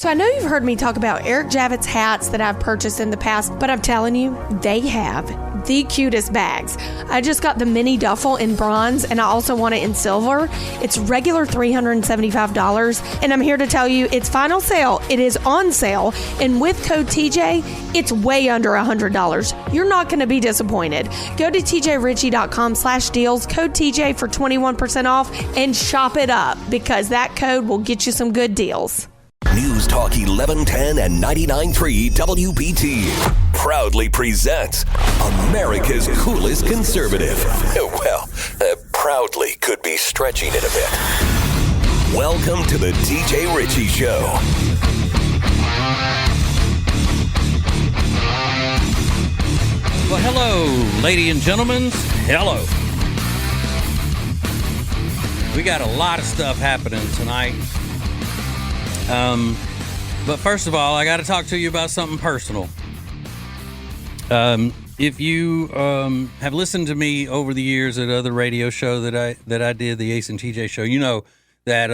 So I know you've heard me talk about Eric Javits hats that I've purchased in the past, but I'm telling you, they have the cutest bags. I just got the mini duffel in bronze, and I also want it in silver. It's regular $375, and I'm here to tell you it's final sale. It is on sale, and with code TJ, it's way under $100. You're not going to be disappointed. Go to tjritchie.com/deals, code TJ for 21% off, and shop it up because that code will get you some good deals. News Talk 1110 and 99.3 WBT proudly presents America's coolest conservative. Well, proudly could be stretching it a bit. Welcome to the TJ Ritchie Show. Well, hello, ladies and gentlemen. Hello. We got a lot of stuff happening tonight. But first of all, I got to talk to you about something personal. If you have listened to me over the years at other radio show that I did, the Ace and TJ show, you know that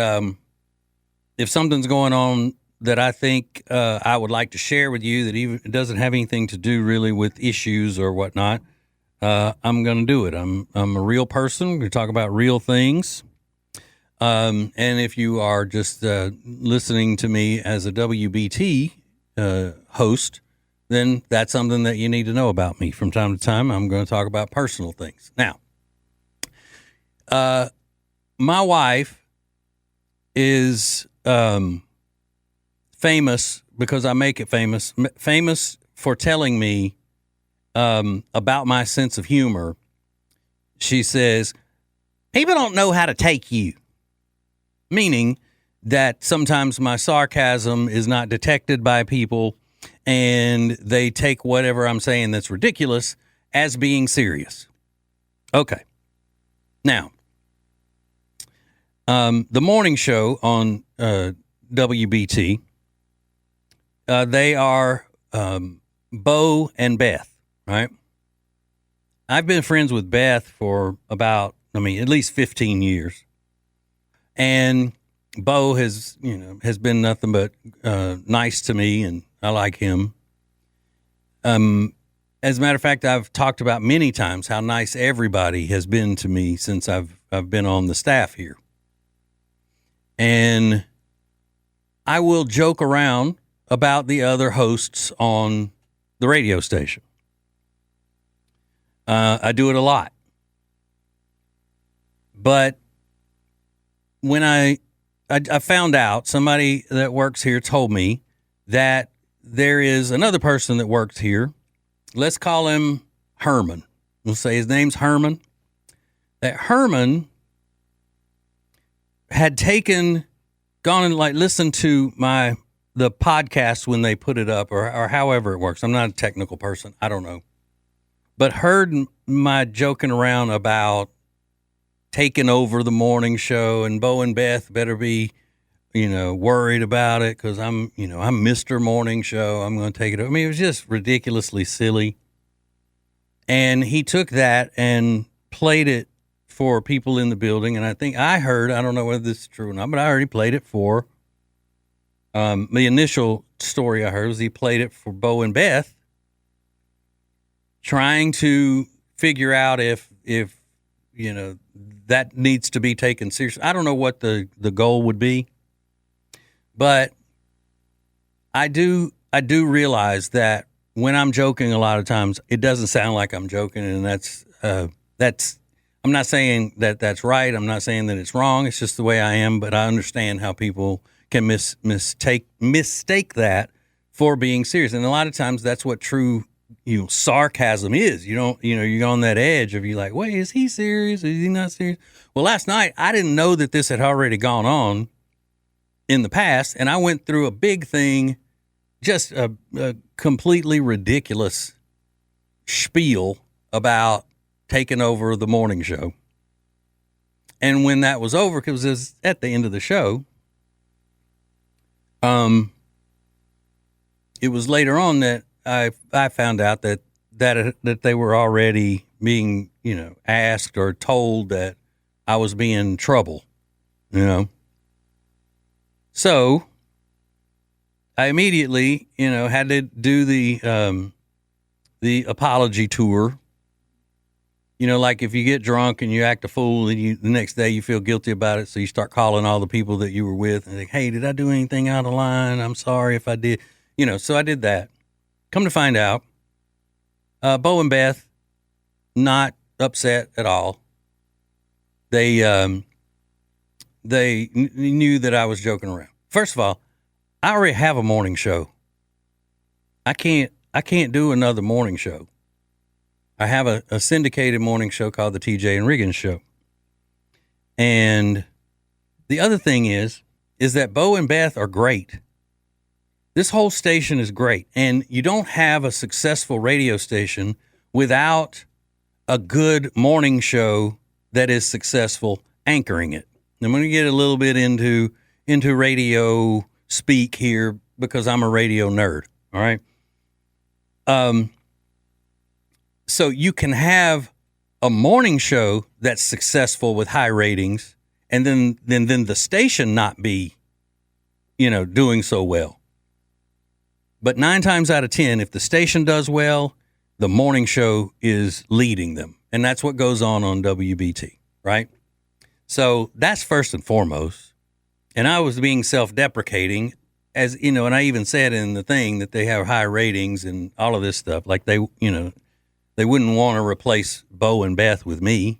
if something's going on that I think I would like to share with you that even doesn't have anything to do really with issues or whatnot, I'm going to do it. I'm a real person. We're going to talk about real things. And if you are just listening to me as a WBT host, then that's something that you need to know about me. From time to time, I'm going to talk about personal things. Now, my wife is famous because I make it famous for telling me about my sense of humor. She says, people don't know how to take you. Meaning that sometimes my sarcasm is not detected by people and they take whatever I'm saying that's ridiculous as being serious. Okay. Now, the morning show on WBT, they are Bo and Beth, right? I've been friends with Beth for about, at least 15 years. And Bo has been nothing but nice to me, and I like him. As a matter of fact, I've talked about many times how nice everybody has been to me since I've been on the staff here. And I will joke around about the other hosts on the radio station. I do it a lot. But when I found out, somebody that works here told me that there is another person that works here. Let's call him Herman. We'll say his name's Herman. That Herman had gone and listened to the podcast when they put it up or however it works. I'm not a technical person. I don't know. But heard my joking around about taking over the morning show, and Bo and Beth better be, worried about it because I'm Mr. Morning Show. I'm going to take it over. It was just ridiculously silly. And he took that and played it for people in the building. And I don't know whether this is true or not, but I already played it for, the initial story I heard was he played it for Bo and Beth, trying to figure out if that needs to be taken seriously. I don't know what the goal would be, but I do realize that when I'm joking, a lot of times it doesn't sound like I'm joking, and that's I'm not saying that that's right. I'm not saying that it's wrong. It's just the way I am. But I understand how people can mistake that for being serious, and a lot of times that's what true sarcasm is. You're on that edge of you like, wait, is he serious? Is he not serious? Well, last night, I didn't know that this had already gone on in the past. And I went through a big thing, just a completely ridiculous spiel about taking over the morning show. And when that was over, because it was at the end of the show, it was later on that I found out that they were already being, asked or told that I was being in trouble, So I immediately, had to do the apology tour. Like if you get drunk and you act a fool and the next day you feel guilty about it. So you start calling all the people that you were with and like, hey, did I do anything out of line? I'm sorry if I did, so I did that. Come to find out, Bo and Beth, not upset at all. They knew that I was joking around. First of all, I already have a morning show. I can't do another morning show. I have a syndicated morning show called the TJ Ritchie Show. And the other thing is that Bo and Beth are great. This whole station is great. And you don't have a successful radio station without a good morning show that is successful anchoring it. I'm going to get a little bit into radio speak here because I'm a radio nerd. All right. So you can have a morning show that's successful with high ratings and then the station not be, doing so well. But 9 times out of 10, if the station does well, the morning show is leading them. And that's what goes on WBT, right? So that's first and foremost. And I was being self-deprecating as, and I even said in the thing that they have high ratings and all of this stuff. Like they wouldn't want to replace Bo and Beth with me,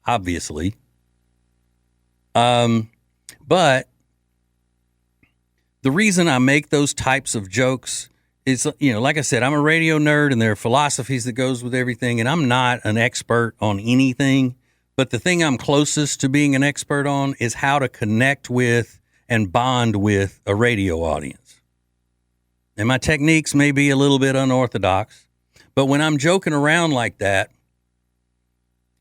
obviously. But the reason I make those types of jokes is, like I said, I'm a radio nerd and there are philosophies that goes with everything. And I'm not an expert on anything. But the thing I'm closest to being an expert on is how to connect with and bond with a radio audience. And my techniques may be a little bit unorthodox, but when I'm joking around like that,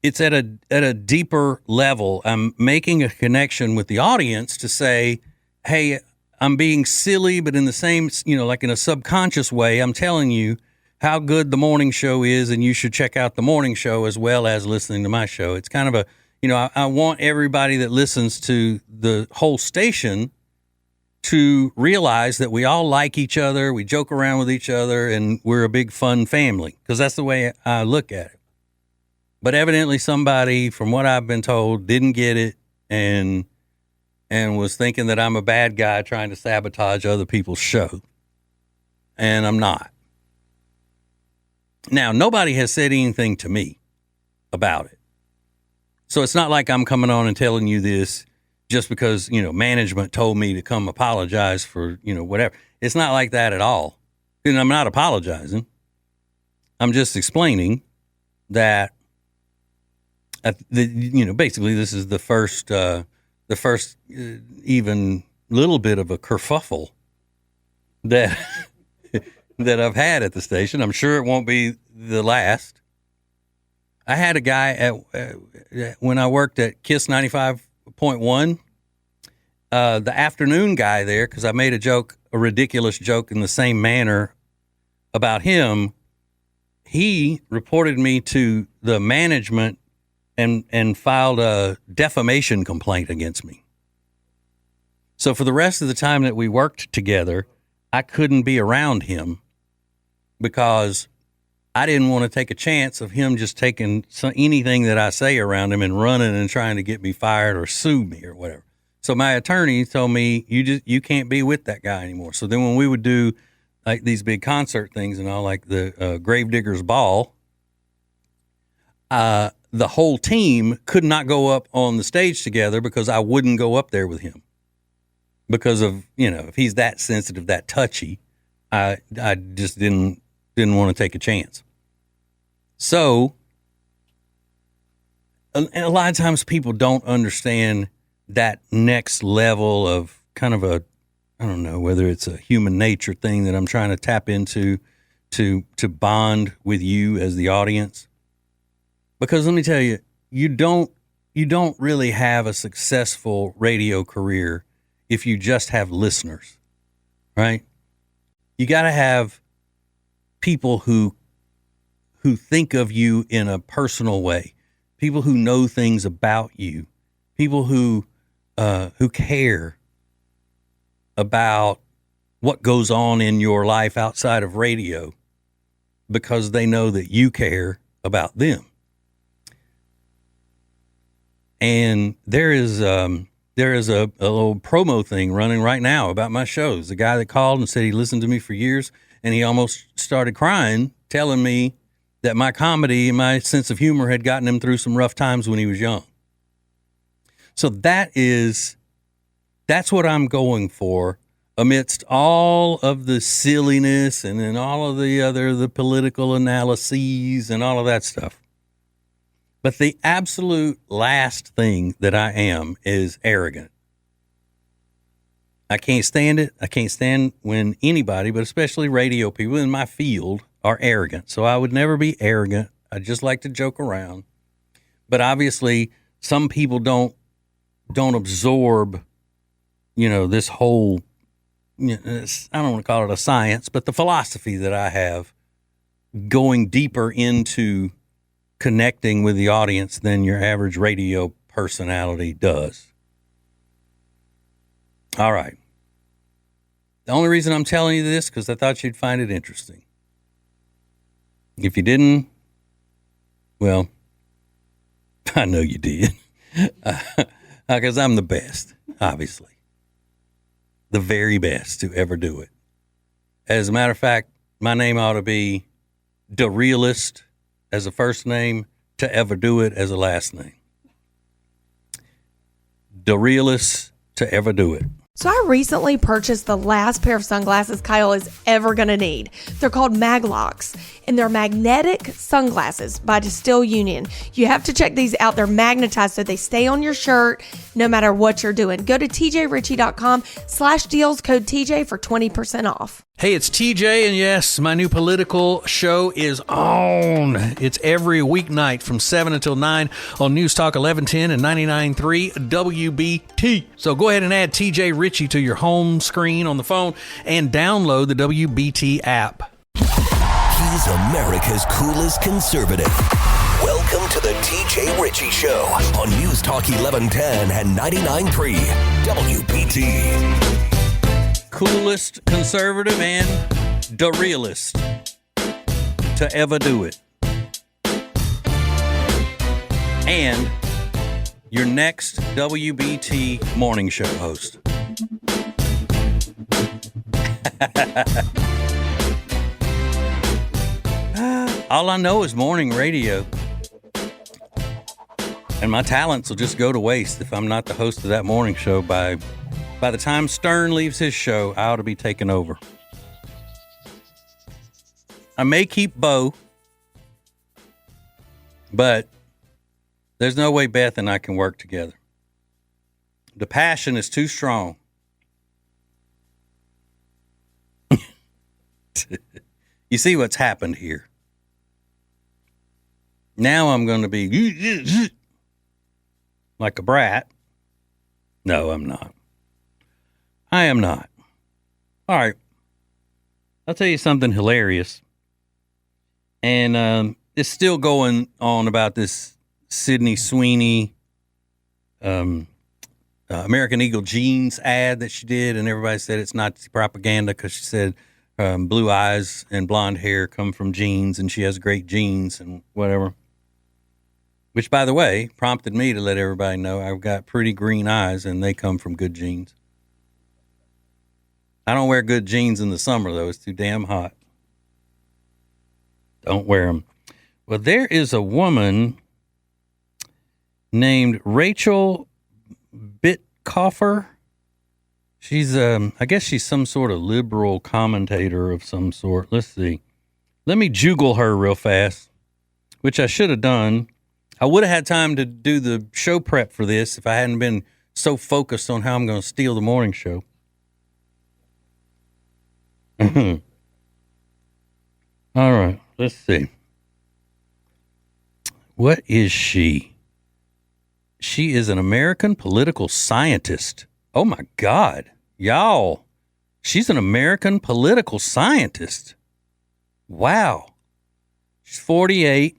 it's at a deeper level. I'm making a connection with the audience to say, hey, I'm being silly, but in the same, like in a subconscious way, I'm telling you how good the morning show is, and you should check out the morning show as well as listening to my show. It's kind of I want everybody that listens to the whole station to realize that we all like each other, we joke around with each other, and we're a big fun family, because that's the way I look at it. But evidently somebody, from what I've been told, didn't get it and was thinking that I'm a bad guy trying to sabotage other people's show. And I'm not. Now, nobody has said anything to me about it. So it's not like I'm coming on and telling you this just because, management told me to come apologize for, whatever. It's not like that at all. And I'm not apologizing. I'm just explaining that, basically this is the first even little bit of a kerfuffle that that I've had at the station. I'm sure it won't be the last. I had a guy when I worked at KISS 95.1, the afternoon guy there, because I made a ridiculous joke in the same manner about him. He reported me to the management and filed a defamation complaint against me. So for the rest of the time that we worked together, I couldn't be around him because I didn't want to take a chance of him just taking anything that I say around him and running and trying to get me fired or sue me or whatever. So my attorney told me, you can't be with that guy anymore. So then when we would do like these big concert things and all, like the Gravedigger's Ball, the whole team could not go up on the stage together because I wouldn't go up there with him. Because of, if he's that sensitive, that touchy, I just didn't want to take a chance. So, and a lot of times people don't understand that next level of kind of I don't know whether it's a human nature thing that I'm trying to tap into to bond with you as the audience. Because let me tell you, you don't really have a successful radio career if you just have listeners, right? You got to have people who think of you in a personal way, people who know things about you, people who care about what goes on in your life outside of radio because they know that you care about them. And there is a little promo thing running right now about my shows. The guy that called and said he listened to me for years, and he almost started crying, telling me that my comedy and my sense of humor had gotten him through some rough times when he was young. So that's what I'm going for amidst all of the silliness and then all of the political analyses and all of that stuff. But the absolute last thing that I am is arrogant. I can't stand it. I can't stand when anybody, but especially radio people in my field, are arrogant. So I would never be arrogant. I just like to joke around. But obviously, some people don't absorb, this whole, I don't want to call it a science, but the philosophy that I have going deeper into connecting with the audience than your average radio personality does. All right. The only reason I'm telling you this because I thought you'd find it interesting. If you didn't, well, I know you did. Because I'm the best, obviously. The very best to ever do it. As a matter of fact, my name ought to be The Realist as a first name, to ever do it as a last name. The Realist to ever do it. So I recently purchased the last pair of sunglasses Kyle is ever going to need. They're called Maglocks, and they're magnetic sunglasses by Distill Union. You have to check these out. They're magnetized so they stay on your shirt no matter what you're doing. Go to tjritchie.com/deals, code TJ for 20% off. Hey, it's TJ, and yes, my new political show is on. It's every weeknight from 7 until 9 on News Talk 1110 and 99.3 WBT. So go ahead and add TJ Ritchie to your home screen on the phone and download the WBT app. He's America's coolest conservative. Welcome to the TJ Ritchie Show on News Talk 1110 and 99.3 WBT. Coolest conservative and the realist to ever do it. And your next WBT morning show host. All I know is morning radio. And my talents will just go to waste if I'm not the host of that morning show. By the time Stern leaves his show, I ought to be taking over. I may keep Bo, but there's no way Beth and I can work together. The passion is too strong. You see what's happened here. Now I'm going to be like a brat. No, I'm not. I am not. All right. I'll tell you something hilarious. And it's still going on about this Sydney Sweeney American Eagle jeans ad that she did. And everybody said it's Nazi propaganda because she said blue eyes and blonde hair come from jeans and she has great genes and whatever. Which, by the way, prompted me to let everybody know I've got pretty green eyes and they come from good genes. I don't wear good jeans in the summer, though. It's too damn hot. Don't wear them. Well, there is a woman named Rachel Bitkoffer. She's, I guess she's some sort of liberal commentator of some sort. Let's see. Let me Google her real fast, which I should have done. I would have had time to do the show prep for this if I hadn't been so focused on how I'm going to steal the morning show. All right, let's see. What is she? She is an American political scientist. Oh, my God. Y'all, she's an American political scientist. Wow. She's 48.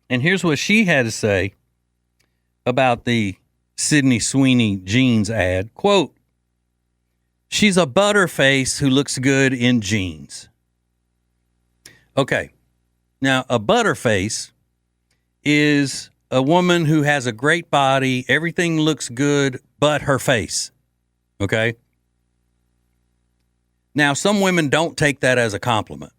And here's what she had to say about the Sydney Sweeney jeans ad. Quote, She's a butterface who looks good in jeans. Okay. Now, a butterface is a woman who has a great body. Everything looks good but her face. Okay. Now, some women don't take that as a compliment.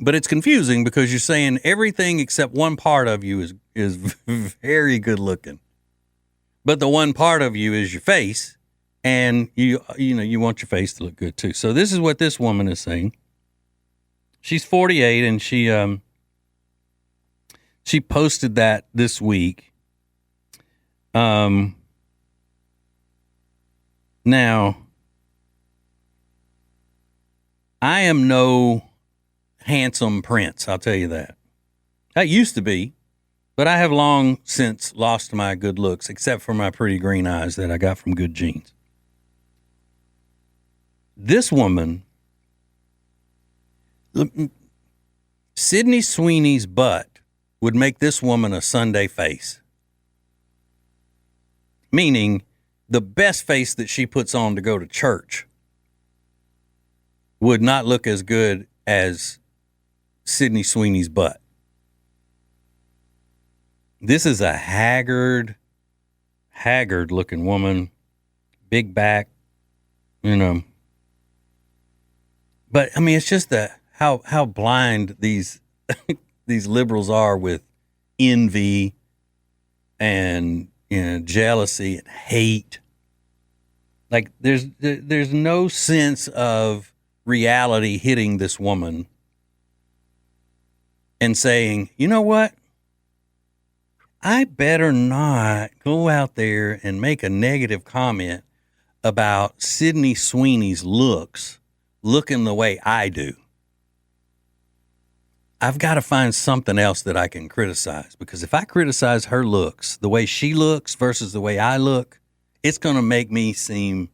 But it's confusing because you're saying everything except one part of you is very good looking. But the one part of you is your face, and you want your face to look good too. So this is what this woman is saying. She's 48 and she posted that this week. Now I am no handsome prince, I'll tell you that. I used to be, but I have long since lost my good looks, except for my pretty green eyes that I got from good genes. This woman, Sydney Sweeney's butt would make this woman a Sunday face. Meaning, the best face that she puts on to go to church would not look as good as Sydney Sweeney's butt. This is a haggard looking woman, big back, But I mean, it's just how blind these these liberals are with envy and jealousy and hate. Like there's no sense of reality hitting this woman and saying, you know what? I better not go out there and make a negative comment about Sydney Sweeney's looking the way I do. I've got to find something else that I can criticize, because if I criticize her looks, the way she looks versus the way I look, it's going to make me seem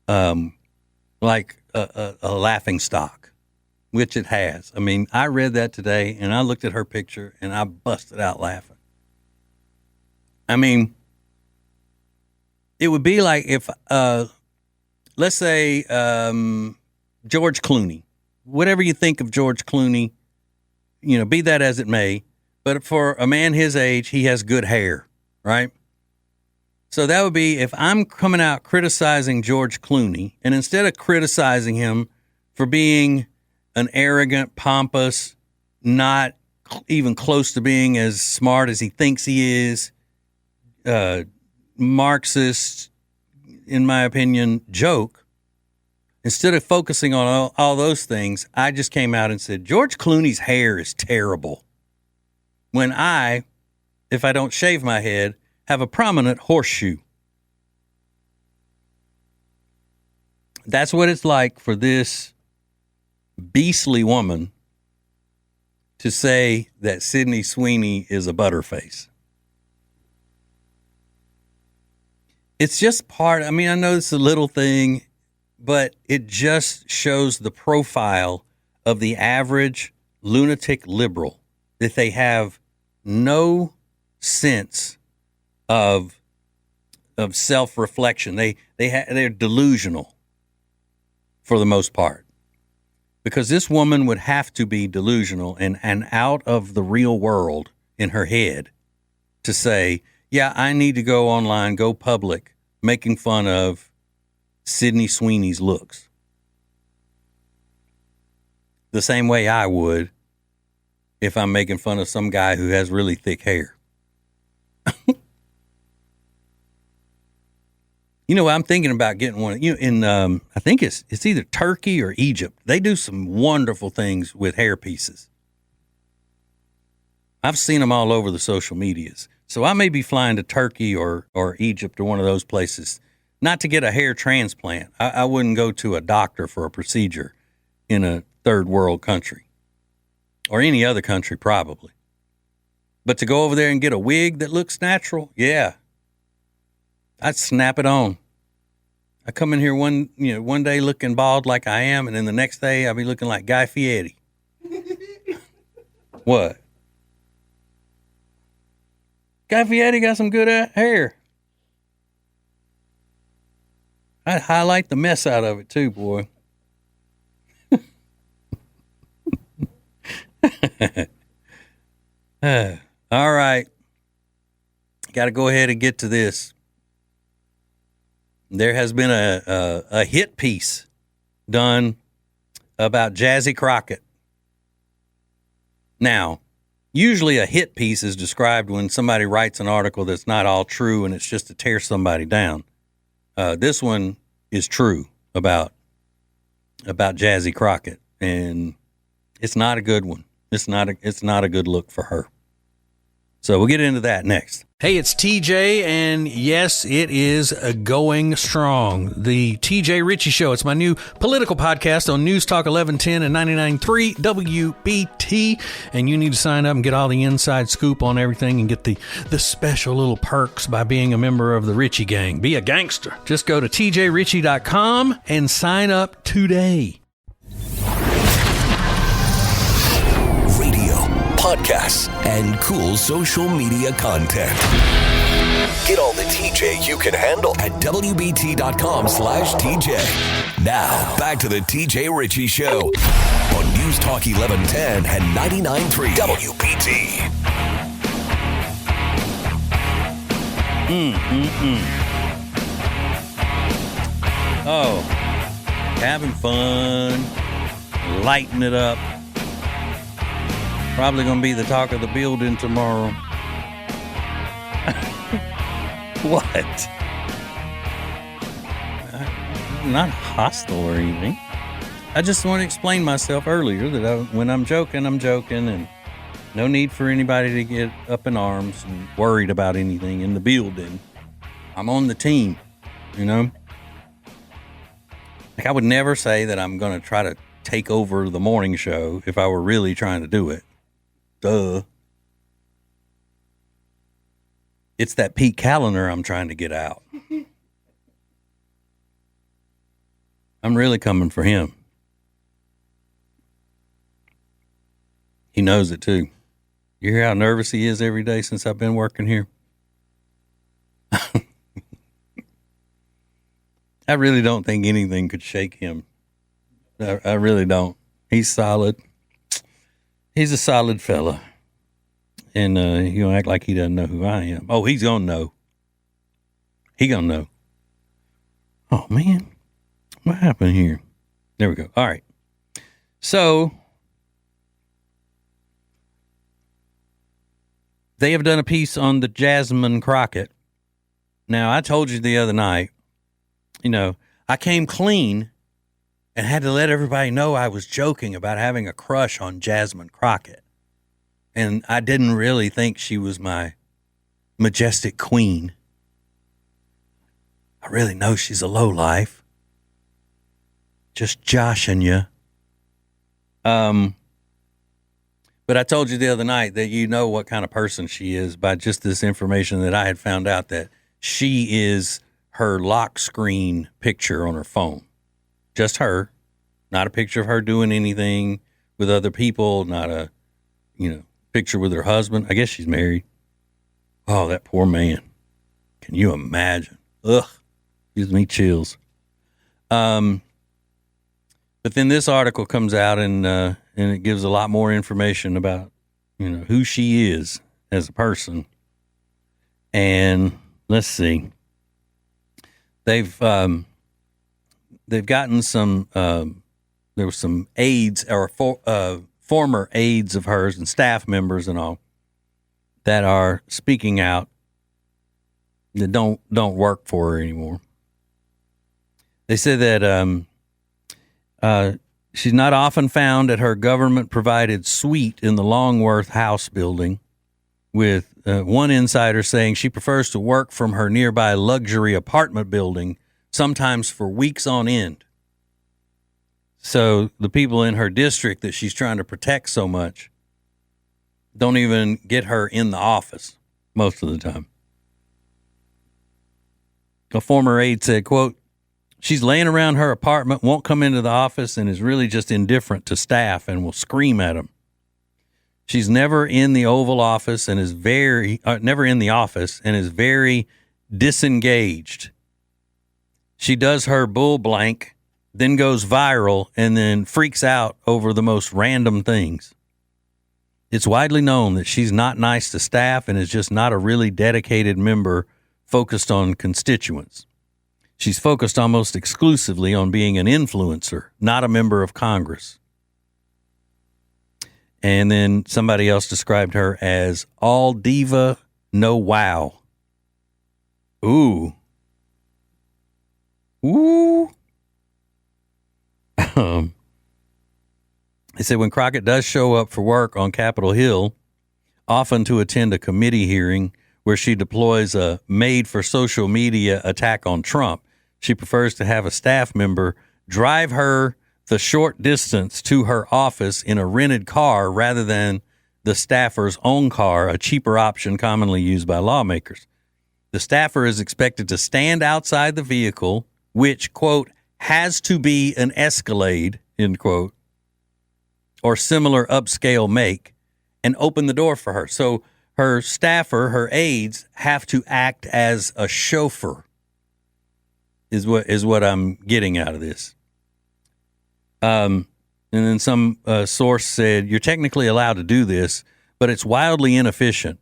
like a laughing stock, which it has. I mean, I read that today and I looked at her picture and I busted out laughing. I mean, it would be like if, let's say, George Clooney, whatever you think of George Clooney, be that as it may, but for a man his age, he has good hair, right? So that would be if I'm coming out criticizing George Clooney, and instead of criticizing him for being an arrogant, pompous, not even close to being as smart as he thinks he is, Marxist, in my opinion, joke, instead of focusing on all those things, I just came out and said, George Clooney's hair is terrible. When if I don't shave my head, have a prominent horseshoe. That's what it's like for this beastly woman to say that Sydney Sweeney is a butterface. It's just I know it's a little thing, but it just shows the profile of the average lunatic liberal, that they have no sense of self-reflection. They're delusional for the most part, because this woman would have to be delusional and out of the real world in her head to say, yeah, I need to go online, go public, making fun of Sydney Sweeney's looks. The same way I would if I'm making fun of some guy who has really thick hair. I'm thinking about getting one. I think it's either Turkey or Egypt. They do some wonderful things with hair pieces. I've seen them all over the social medias. So I may be flying to Turkey or Egypt or one of those places, not to get a hair transplant. I wouldn't go to a doctor for a procedure in a third world country, or any other country probably. But to go over there and get a wig that looks natural, yeah, I'd snap it on. I come in here one day looking bald like I am, and then the next day I'll be looking like Guy Fieri. What? Guy Fieri got some good hair. I'd highlight the mess out of it too, boy. All right. Got to go ahead and get to this. There has been a hit piece done about Jazzy Crockett. Now, usually a hit piece is described when somebody writes an article that's not all true and it's just to tear somebody down. This one is true about Jazzy Crockett, and it's not a good one. It's not a good look for her. So we'll get into that next. Hey, it's TJ, and yes, it is going strong. The TJ Ritchie Show. It's my new political podcast on News Talk 1110 and 99.3 WBT, and you need to sign up and get all the inside scoop on everything and get the special little perks by being a member of the Ritchie Gang. Be a gangster. Just go to tjritchie.com and sign up today. Podcasts, and cool social media content. Get all the TJ you can handle at WBT.com/TJ. Now, back to the TJ Ritchie Show on News Talk 1110 and 99.3 WBT. Oh, having fun, lighting it up. Probably going to be the talk of the building tomorrow. What? I'm not hostile or anything. I just want to explain myself earlier that when I'm joking, and no need for anybody to get up in arms and worried about anything in the building. I'm on the team, you know? Like, I would never say that I'm going to try to take over the morning show if I were really trying to do it. Duh. It's that Pete calendar I'm trying to get out. I'm really coming for him. He knows it too. You hear how nervous he is every day since I've been working here? I really don't think anything could shake him. I really don't. He's solid. He's a solid fella. And he don't act like he doesn't know who I am. Oh, he's going to know. He going to know. Oh, man. What happened here? There we go. All right. So, they have done a piece on the Jasmine Crockett. Now, I told you the other night, you know, I came clean and had to let everybody know I was joking about having a crush on Jasmine Crockett. And I didn't really think she was my majestic queen. I really know she's a lowlife. Just joshing you. But I told you the other night that you know what kind of person she is by just this information that I had found out, that she is her lock screen picture on her phone. Just her, not a picture of her doing anything with other people, not a, picture with her husband. I guess she's married. Oh, that poor man. Can you imagine? Ugh, gives me chills. But then this article comes out and it gives a lot more information about, who she is as a person. And let's see. They've gotten some, there were some aides or former aides of hers and staff members and all that are speaking out that don't work for her anymore. They said that she's not often found at her government-provided suite in the Longworth House building, with one insider saying she prefers to work from her nearby luxury apartment building, sometimes for weeks on end. So the people in her district that she's trying to protect so much don't even get her in the office most of the time. A former aide said, quote, "She's laying around her apartment, won't come into the office, and is really just indifferent to staff and will scream at them. She's never in the Oval Office and is never in the office and is very disengaged. She does her bull blank, then goes viral, and then freaks out over the most random things. It's widely known that she's not nice to staff and is just not a really dedicated member focused on constituents. She's focused almost exclusively on being an influencer, not a member of Congress. And then somebody else described her as all diva, no wow. Ooh. Ooh. They said when Crockett does show up for work on Capitol Hill, often to attend a committee hearing where she deploys a made-for-social media attack on Trump, she prefers to have a staff member drive her the short distance to her office in a rented car rather than the staffer's own car, a cheaper option commonly used by lawmakers. The staffer is expected to stand outside the vehicle, which, quote, has to be an Escalade, end quote, or similar upscale make, and open the door for her. So her staffer, her aides, have to act as a chauffeur, is what I'm getting out of this. And then some source said, you're technically allowed to do this, but it's wildly inefficient.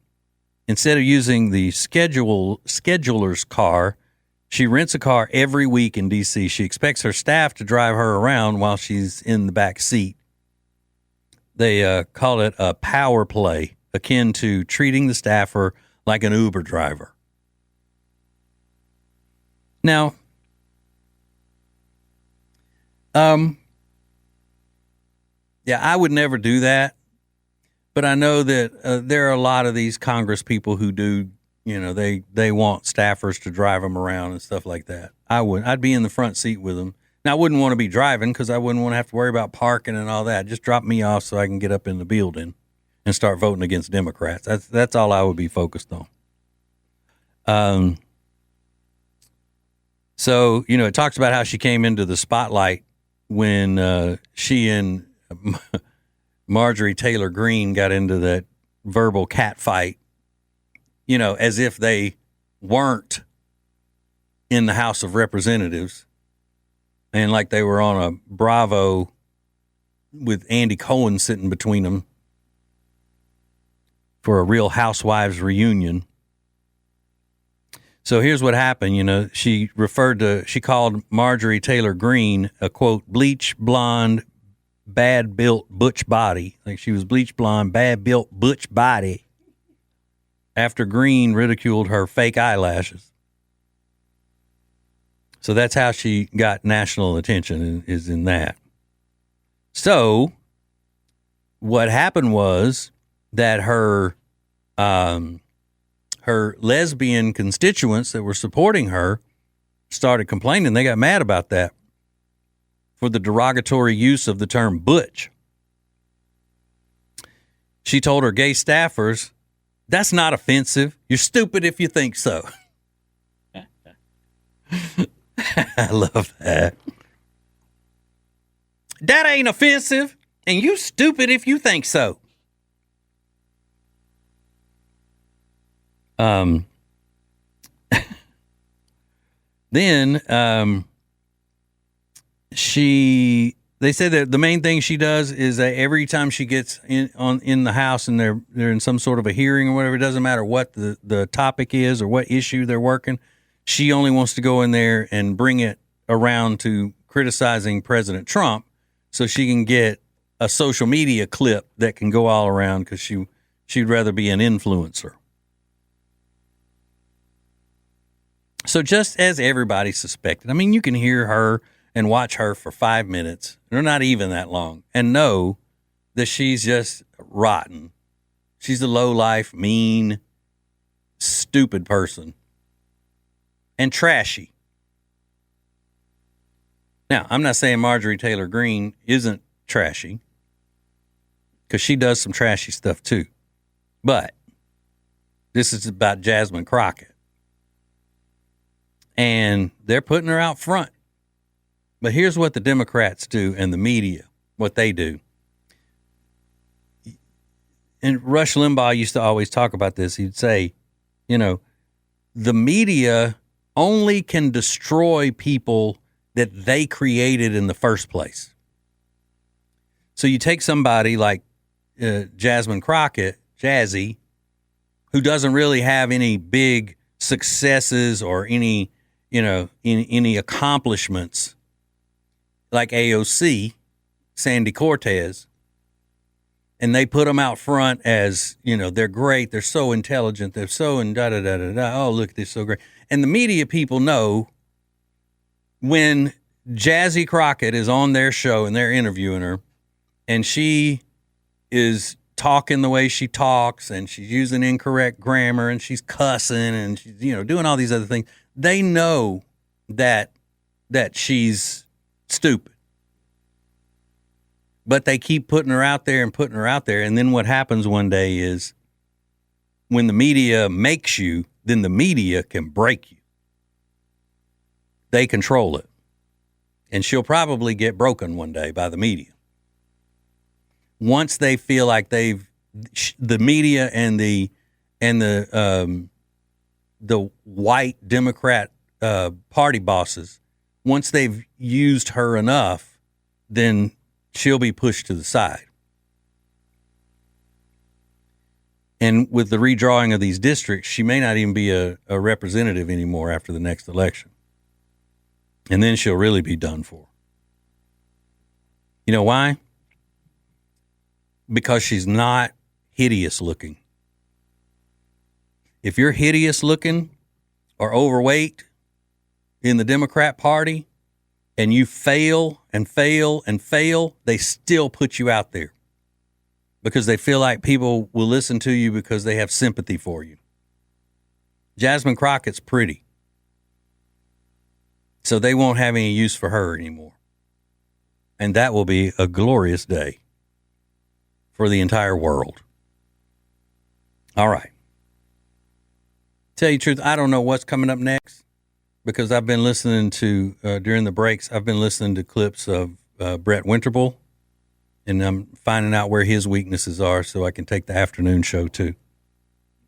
Instead of using the scheduler's car, she rents a car every week in D.C. She expects her staff to drive her around while she's in the back seat. They call it a power play, akin to treating the staffer like an Uber driver. Now, yeah, I would never do that, but I know that there are a lot of these Congress people who do, they want staffers to drive them around and stuff like that. I'd be in the front seat with them. Now, I wouldn't want to be driving because I wouldn't want to have to worry about parking and all that. Just drop me off so I can get up in the building and start voting against Democrats. That's all I would be focused on. So, it talks about how she came into the spotlight when she and Marjorie Taylor Greene got into that verbal cat fight, as if they weren't in the House of Representatives and like they were on a Bravo with Andy Cohen sitting between them for a Real Housewives reunion. So here's what happened. She called Marjorie Taylor Greene a, quote, bleach blonde, bad built butch body. Like she was bleach blonde, bad built butch body after Greene ridiculed her fake eyelashes. So that's how she got national attention, is in that. So what happened was that her lesbian constituents that were supporting her started complaining. They got mad about that for the derogatory use of the term butch. She told her gay staffers, that's not offensive. You're stupid if you think so. I love that. That ain't offensive, and you stupid if you think so. Then they said that the main thing she does is that every time she gets in the House and they're in some sort of a hearing or whatever, it doesn't matter what the topic is or what issue they're working, she only wants to go in there and bring it around to criticizing President Trump so she can get a social media clip that can go all around because she'd rather be an influencer. So just as everybody suspected, I mean, you can hear her and watch her for 5 minutes. They're not even that long, and know that she's just rotten. She's a low-life, mean, stupid person. And trashy. Now, I'm not saying Marjorie Taylor Greene isn't trashy, because she does some trashy stuff too. But this is about Jasmine Crockett. And they're putting her out front. But here's what the Democrats do and the media, what they do. And Rush Limbaugh used to always talk about this. He'd say, the media only can destroy people that they created in the first place. So you take somebody like Jasmine Crockett, Jazzy, who doesn't really have any big successes or any, any accomplishments like AOC, Sandy Cortez, and they put them out front as, they're great, they're so intelligent, they're so and da-da-da-da-da, oh, look, they're so great. And the media people know when Jazzy Crockett is on their show and they're interviewing her, and she is talking the way she talks, and she's using incorrect grammar, and she's cussing, and she's, doing all these other things, they know that she's stupid. But they keep putting her out there. And then what happens one day is when the media makes you, then the media can break you. They control it. And she'll probably get broken one day by the media. Once they feel like the media and the white Democrat party bosses, once they've used her enough, then she'll be pushed to the side. And with the redrawing of these districts, she may not even be a representative anymore after the next election. And then she'll really be done for. You know why? Because she's not hideous looking. If you're hideous looking or overweight in the Democrat Party and you fail and fail and fail, they still put you out there because they feel like people will listen to you because they have sympathy for you. Jasmine Crockett's pretty, so they won't have any use for her anymore. And that will be a glorious day for the entire world. All right. Tell you the truth, I don't know what's coming up next because I've been listening to, during the breaks, I've been listening to clips of Brett Winterble, and I'm finding out where his weaknesses are so I can take the afternoon show too.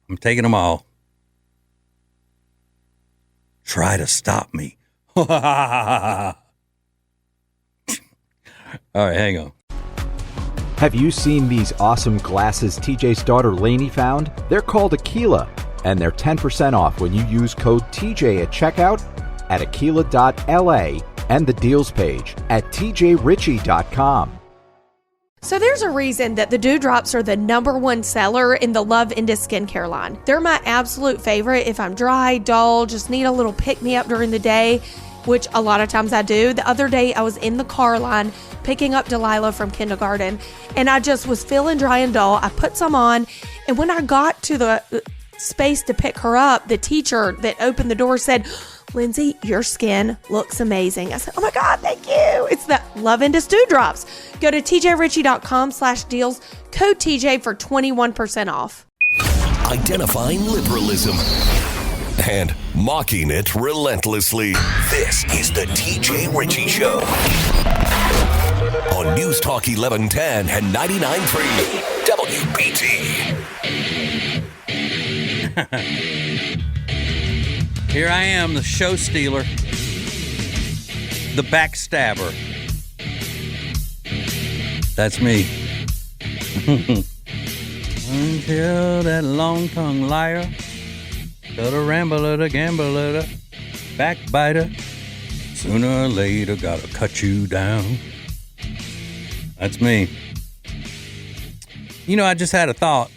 I'm taking them all. Try to stop me. All right, hang on. Have you seen these awesome glasses TJ's daughter Lainey found? They're called Aquila, and they're 10% off when you use code TJ at checkout at aquila.la and the deals page at tjritchie.com. So there's a reason that the Dewdrops are the #1 seller in the Love Into skincare line. They're my absolute favorite if I'm dry, dull, just need a little pick-me-up during the day, which a lot of times I do. The other day I was in the car line picking up Delilah from kindergarten, and I just was feeling dry and dull. I put some on, and when I got to the space to pick her up, the teacher that opened the door said, "Lindsay, your skin looks amazing." I said, "Oh my God, thank you." It's the Love Into Dewdrops. Go to tjritchie.com/deals, code TJ for 21% off. Identifying liberalism and mocking it relentlessly. This is the TJ Ritchie Show on News Talk 1110 and 99.3 WBT. Here I am, the show stealer, the backstabber. That's me. Until that long-tongued liar, the rambler, the gambler, the backbiter, sooner or later gotta cut you down. That's me. I just had a thought.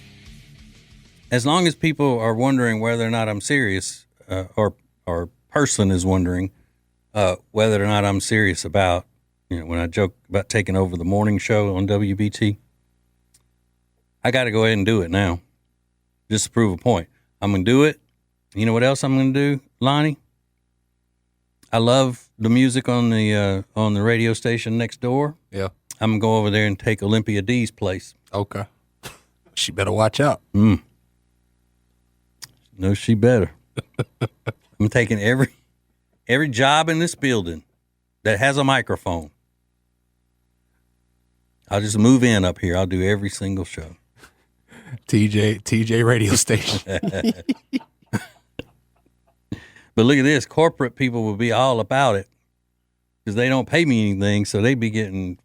As long as people are wondering whether or not I'm serious, or person is wondering whether or not I'm serious about, when I joke about taking over the morning show on WBT, I got to go ahead and do it now, just to prove a point. I'm going to do it. You know what else I'm going to do, Lonnie? I love the music on the radio station next door. Yeah. I'm going to go over there and take Olympia D's place. Okay. She better watch out. No, she better. I'm taking every job in this building that has a microphone. I'll just move in up here. I'll do every single show. TJ radio station. But look at this. Corporate people will be all about it because they don't pay me anything. So they'd be getting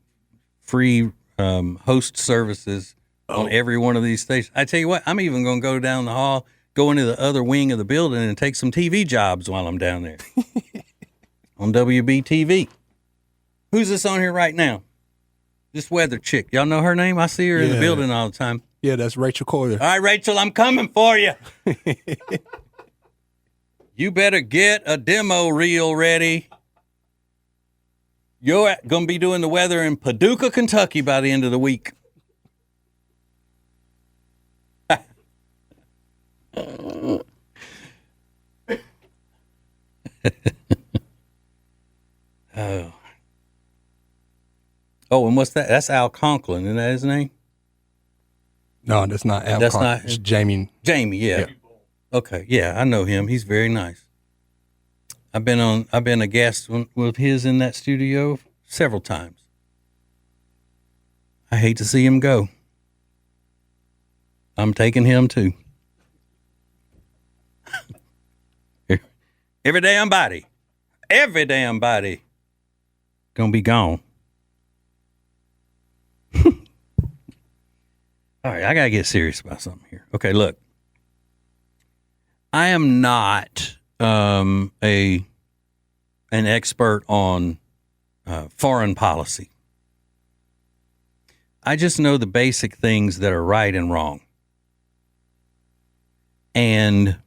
free host services on every one of these stations. I tell you what, I'm even going to go down the hall, go into the other wing of the building and take some TV jobs while I'm down there on WBTV. Who's this on here right now? This weather chick. Y'all know her name? I see her in the building all the time. Yeah, that's Rachel Corder. All right, Rachel, I'm coming for you. You better get a demo reel ready. You're going to be doing the weather in Paducah, Kentucky by the end of the week. Oh, and what's that? That's Al Conklin. Isn't that his name? No, that's not Al. That's Conklin. not It's Jamie. Jamie, yeah. Okay, yeah, I know him. He's very nice. I've been a guest with his in that studio several times. I hate to see him go. I'm taking him too. Every damn body gonna be gone. All right, I gotta get serious about something here. Okay, look, I am not an expert on foreign policy. I just know the basic things that are right and wrong. And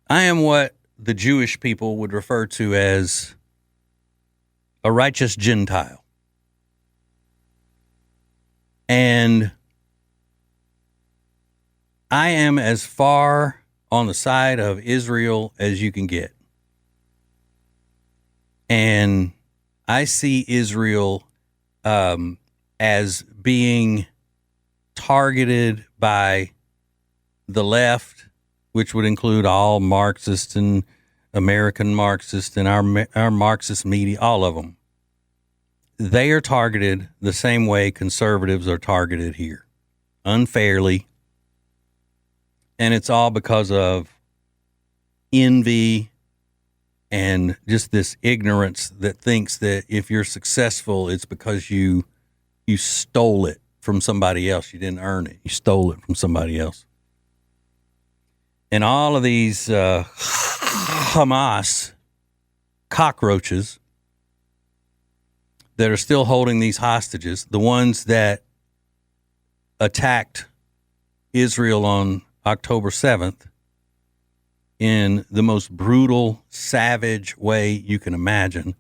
I am what the Jewish people would refer to as a righteous Gentile. And I am as far on the side of Israel as you can get. And I see Israel as being targeted by the left, which would include all Marxists and American Marxists and our Marxist media, all of them. They are targeted the same way conservatives are targeted here, unfairly. And it's all because of envy and just this ignorance that thinks that if you're successful, it's because you stole it from somebody else. You didn't earn it. You stole it from somebody else. And all of these Hamas cockroaches that are still holding these hostages, the ones that attacked Israel on October 7th in the most brutal, savage way you can imagine,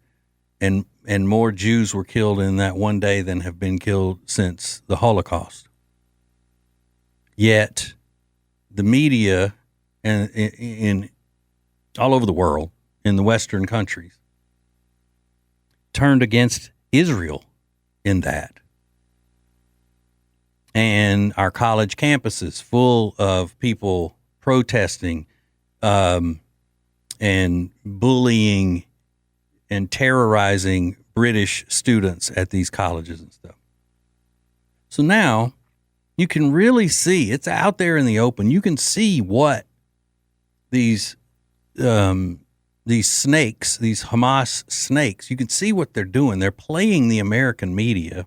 and more Jews were killed in that one day than have been killed since the Holocaust. Yet the media and in all over the world, in the Western countries, turned against Israel in that. And our college campuses full of people protesting and bullying and terrorizing British students at these colleges and stuff. So now you can really see, it's out there in the open. You can see what these snakes, these Hamas snakes, you can see what they're doing. They're playing the American media,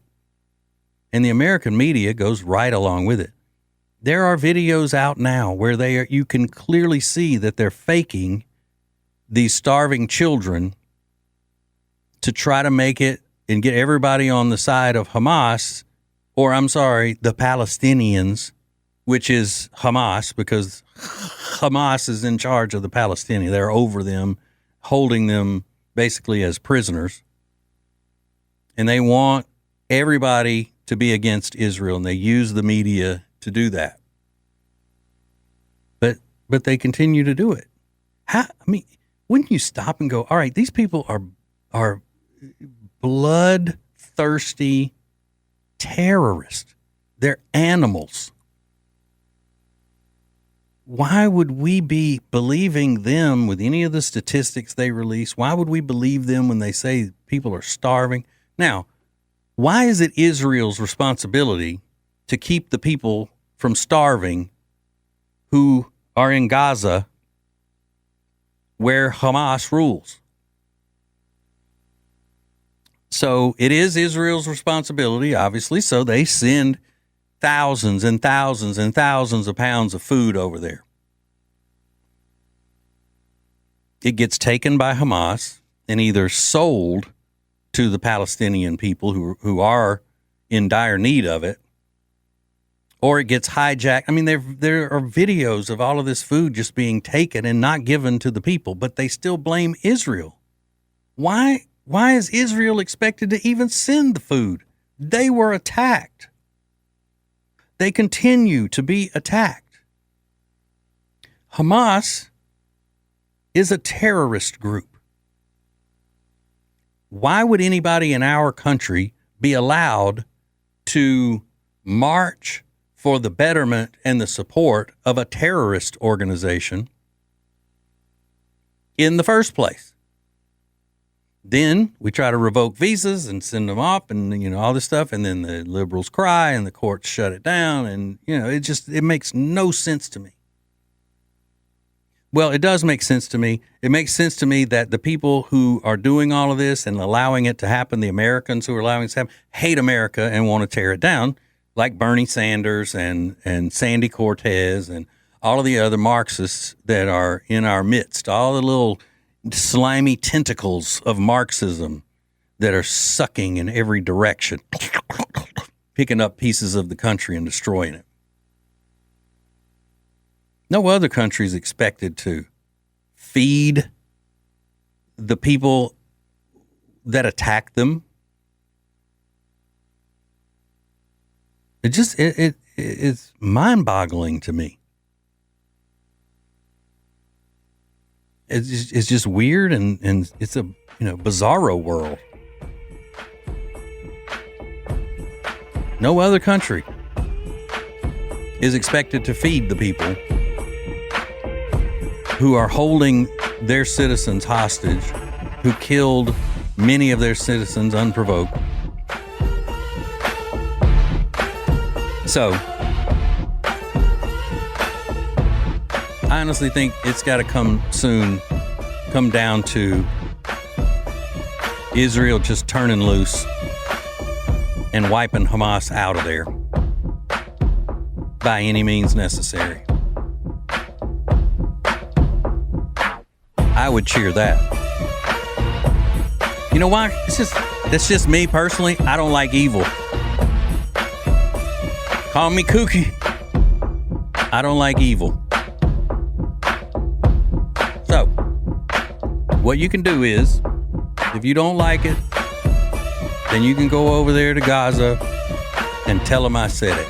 and the American media goes right along with it. There are videos out now where you can clearly see that they're faking these starving children to try to make it and get everybody on the side of Hamas, or I'm sorry, the Palestinians, which is Hamas, because Hamas is in charge of the Palestinians. They're over them, holding them basically as prisoners. And they want everybody to be against Israel, and they use the media to do that. But they continue to do it. Wouldn't you stop and go, all right, these people are bloodthirsty terrorists. They're animals. Why would we be believing them with any of the statistics they release? Why would we believe them when they say people are starving? Now, why is it Israel's responsibility to keep the people from starving who are in Gaza where Hamas rules. So it is Israel's responsibility, obviously, so they send thousands and thousands and thousands of pounds of food over there. It gets taken by Hamas and either sold to the Palestinian people who are in dire need of it, or it gets hijacked. I mean, there are videos of all of this food just being taken and not given to the people, but they still blame Israel. Why is Israel expected to even send the food? They were attacked. They continue to be attacked. Hamas is a terrorist group. Why would anybody in our country be allowed to march for the betterment and the support of a terrorist organization in the first place? Then we try to revoke visas and send them off and, all this stuff. And then the liberals cry and the courts shut it down. And, it makes no sense to me. Well, it does make sense to me. It makes sense to me that the people who are doing all of this and allowing it to happen, the Americans who are allowing it to happen, hate America and want to tear it down, like Bernie Sanders and Sandy Cortez and all of the other Marxists that are in our midst, all the little slimy tentacles of Marxism that are sucking in every direction, picking up pieces of the country and destroying it. No other country is expected to feed the people that attack them. It's mind-boggling to me. It's just weird and it's a bizarro world. No other country is expected to feed the people who are holding their citizens hostage, who killed many of their citizens unprovoked. So, I honestly think it's got to come down to Israel just turning loose and wiping Hamas out of there by any means necessary. I would cheer that. You know why? That's just me personally. I don't like evil. Call me kooky. I don't like evil. So, what you can do is, if you don't like it, then you can go over there to Gaza and tell them I said it.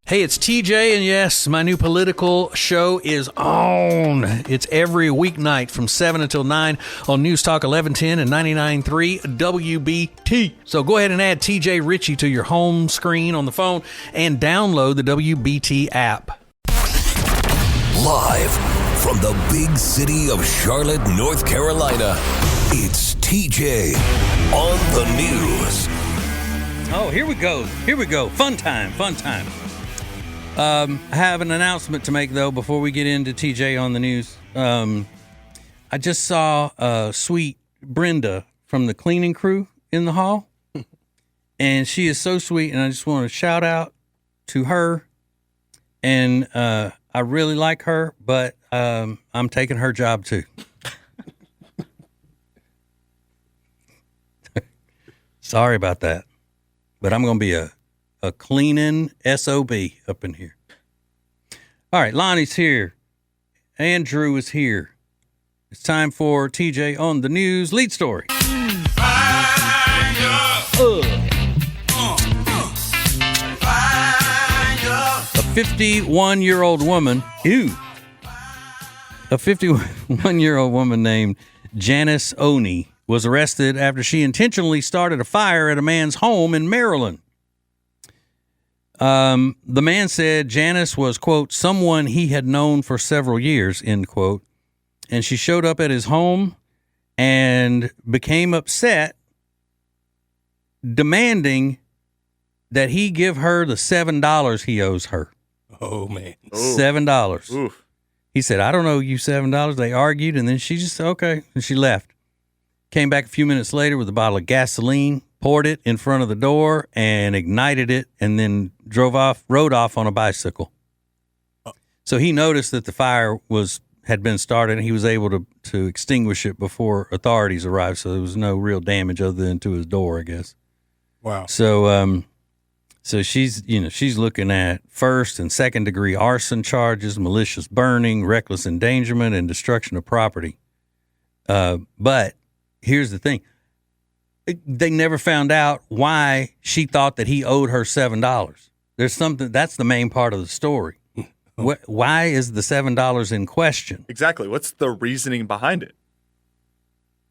Hey, it's TJ, and yes, my new political show is on. It's every weeknight from 7 until 9 on News Talk 1110 and 99.3 WBT. So go ahead and add TJ Ritchie to your home screen on the phone and download the WBT app. Live from the big city of Charlotte, North Carolina, it's TJ on the news. Oh, here we go. Fun time. I have an announcement to make, though, before we get into TJ on the news. I just saw sweet Brenda from the cleaning crew in the hall, and she is so sweet, and I just want to shout out to her. And I really like her, but I'm taking her job, too. Sorry about that, but I'm going to be a cleaning SOB up in here. All right, Lonnie's here. Andrew is here. It's time for TJ on the news lead story. A 51-year-old woman. A 51-year-old woman named Janice Oney was arrested after she intentionally started a fire at a man's home in Maryland. The man said Janice was, quote, someone he had known for several years, end quote. And she showed up at his home and became upset, demanding that he give her the $7 he owes her. Oh, man. $7. Oof. He said, I don't owe you $7. They argued, and then she just said, okay. And she left. Came back a few minutes later with a bottle of gasoline, poured it in front of the door, and ignited it, and then rode off on a bicycle. So he noticed that the fire had been started, and he was able to extinguish it before authorities arrived. So there was no real damage other than to his door, I guess. Wow. So, so she's looking at first and second degree arson charges, malicious burning, reckless endangerment, and destruction of property. But here's the thing. They never found out why she thought that he owed her $7. There's something, that's the main part of the story. Why is the $7 in question? Exactly. What's the reasoning behind it?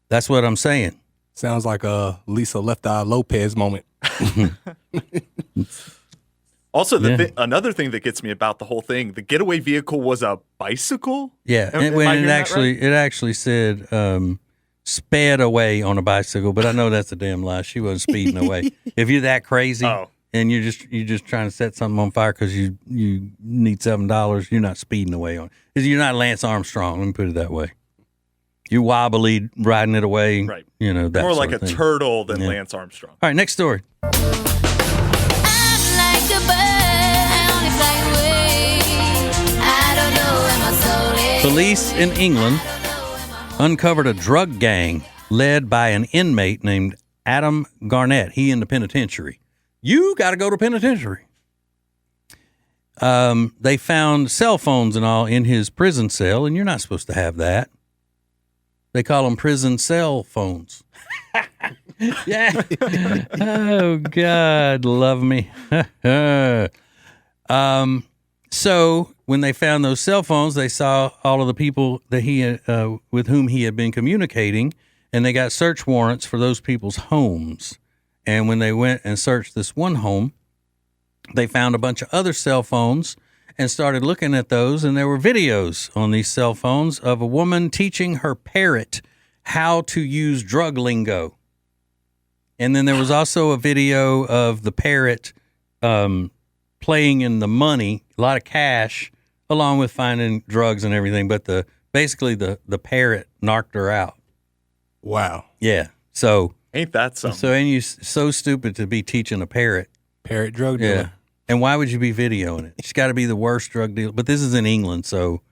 That's what I'm saying. Sounds like a Lisa Left Eye Lopez moment. Also, another thing that gets me about the whole thing, the getaway vehicle was a bicycle? Yeah, it actually said sped away on a bicycle, but I know that's a damn lie. She wasn't speeding away. If you're that crazy and you're just trying to set something on fire because you need $7, you're not speeding away on it. 'Cause you're not Lance Armstrong. Let me put it that way. You're wobbly riding it away. Right. You know, that more sort like of a thing. turtle than Lance Armstrong. All right, next story. Police in England uncovered a drug gang led by an inmate named Adam Garnett. He in the penitentiary. You got to go to penitentiary. They found cell phones and all in his prison cell, and you're not supposed to have that. They call them prison cell phones. Yeah. Oh, God, love me. So when they found those cell phones, they saw all of the people that he with whom he had been communicating, and they got search warrants for those people's homes. And when they went and searched this one home, they found a bunch of other cell phones and started looking at those, and there were videos on these cell phones of a woman teaching her parrot how to use drug lingo. And then there was also a video of the parrot playing in the money, a lot of cash, along with finding drugs and everything. But basically the parrot knocked her out. Wow. Yeah. So ain't that something? So and you so stupid to be teaching a parrot drug dealer. Yeah. And why would you be videoing it? It's got to be the worst drug dealer. But this is in England, so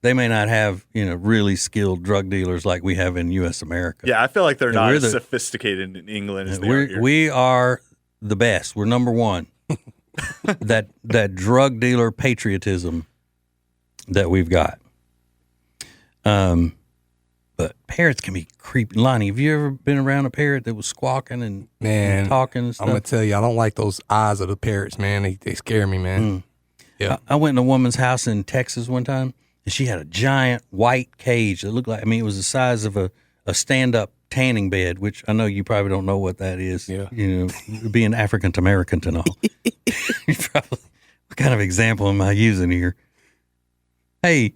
they may not have, really skilled drug dealers like we have in U.S. America. Yeah, I feel like they're not as sophisticated in England as they are here. We are the best. We're number one. that drug dealer patriotism that we've got. But parrots can be creepy. Lonnie, have you ever been around a parrot that was squawking and talking and stuff? I'm going to tell you, I don't like those eyes of the parrots, man. They scare me, man. Yeah. I went in a woman's house in Texas one time, and she had a giant white cage that looked like, it was the size of a stand-up tanning bed, which I know you probably don't know what that is. Yeah. Being African-American and all. What kind of example am I using here? Hey,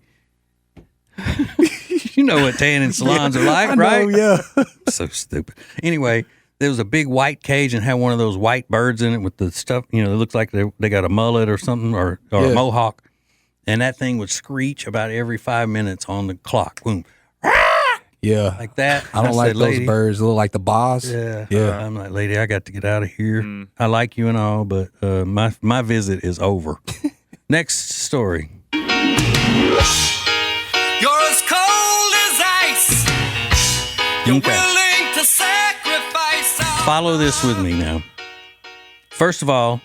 you know what tanning salons are like, right? Oh, yeah. So stupid. Anyway, there was a big white cage and had one of those white birds in it with the stuff, it looks like they got a mullet or something or a mohawk. And that thing would screech about every 5 minutes on the clock. Boom. Yeah. Like that. I don't like said, those lady, birds. They look like the boss. Yeah. Yeah. I'm like, lady, I got to get out of here. I like you and all, but my visit is over. Next story. You're as cold as ice. You're willing to sacrifice. Follow this with me now. First of all,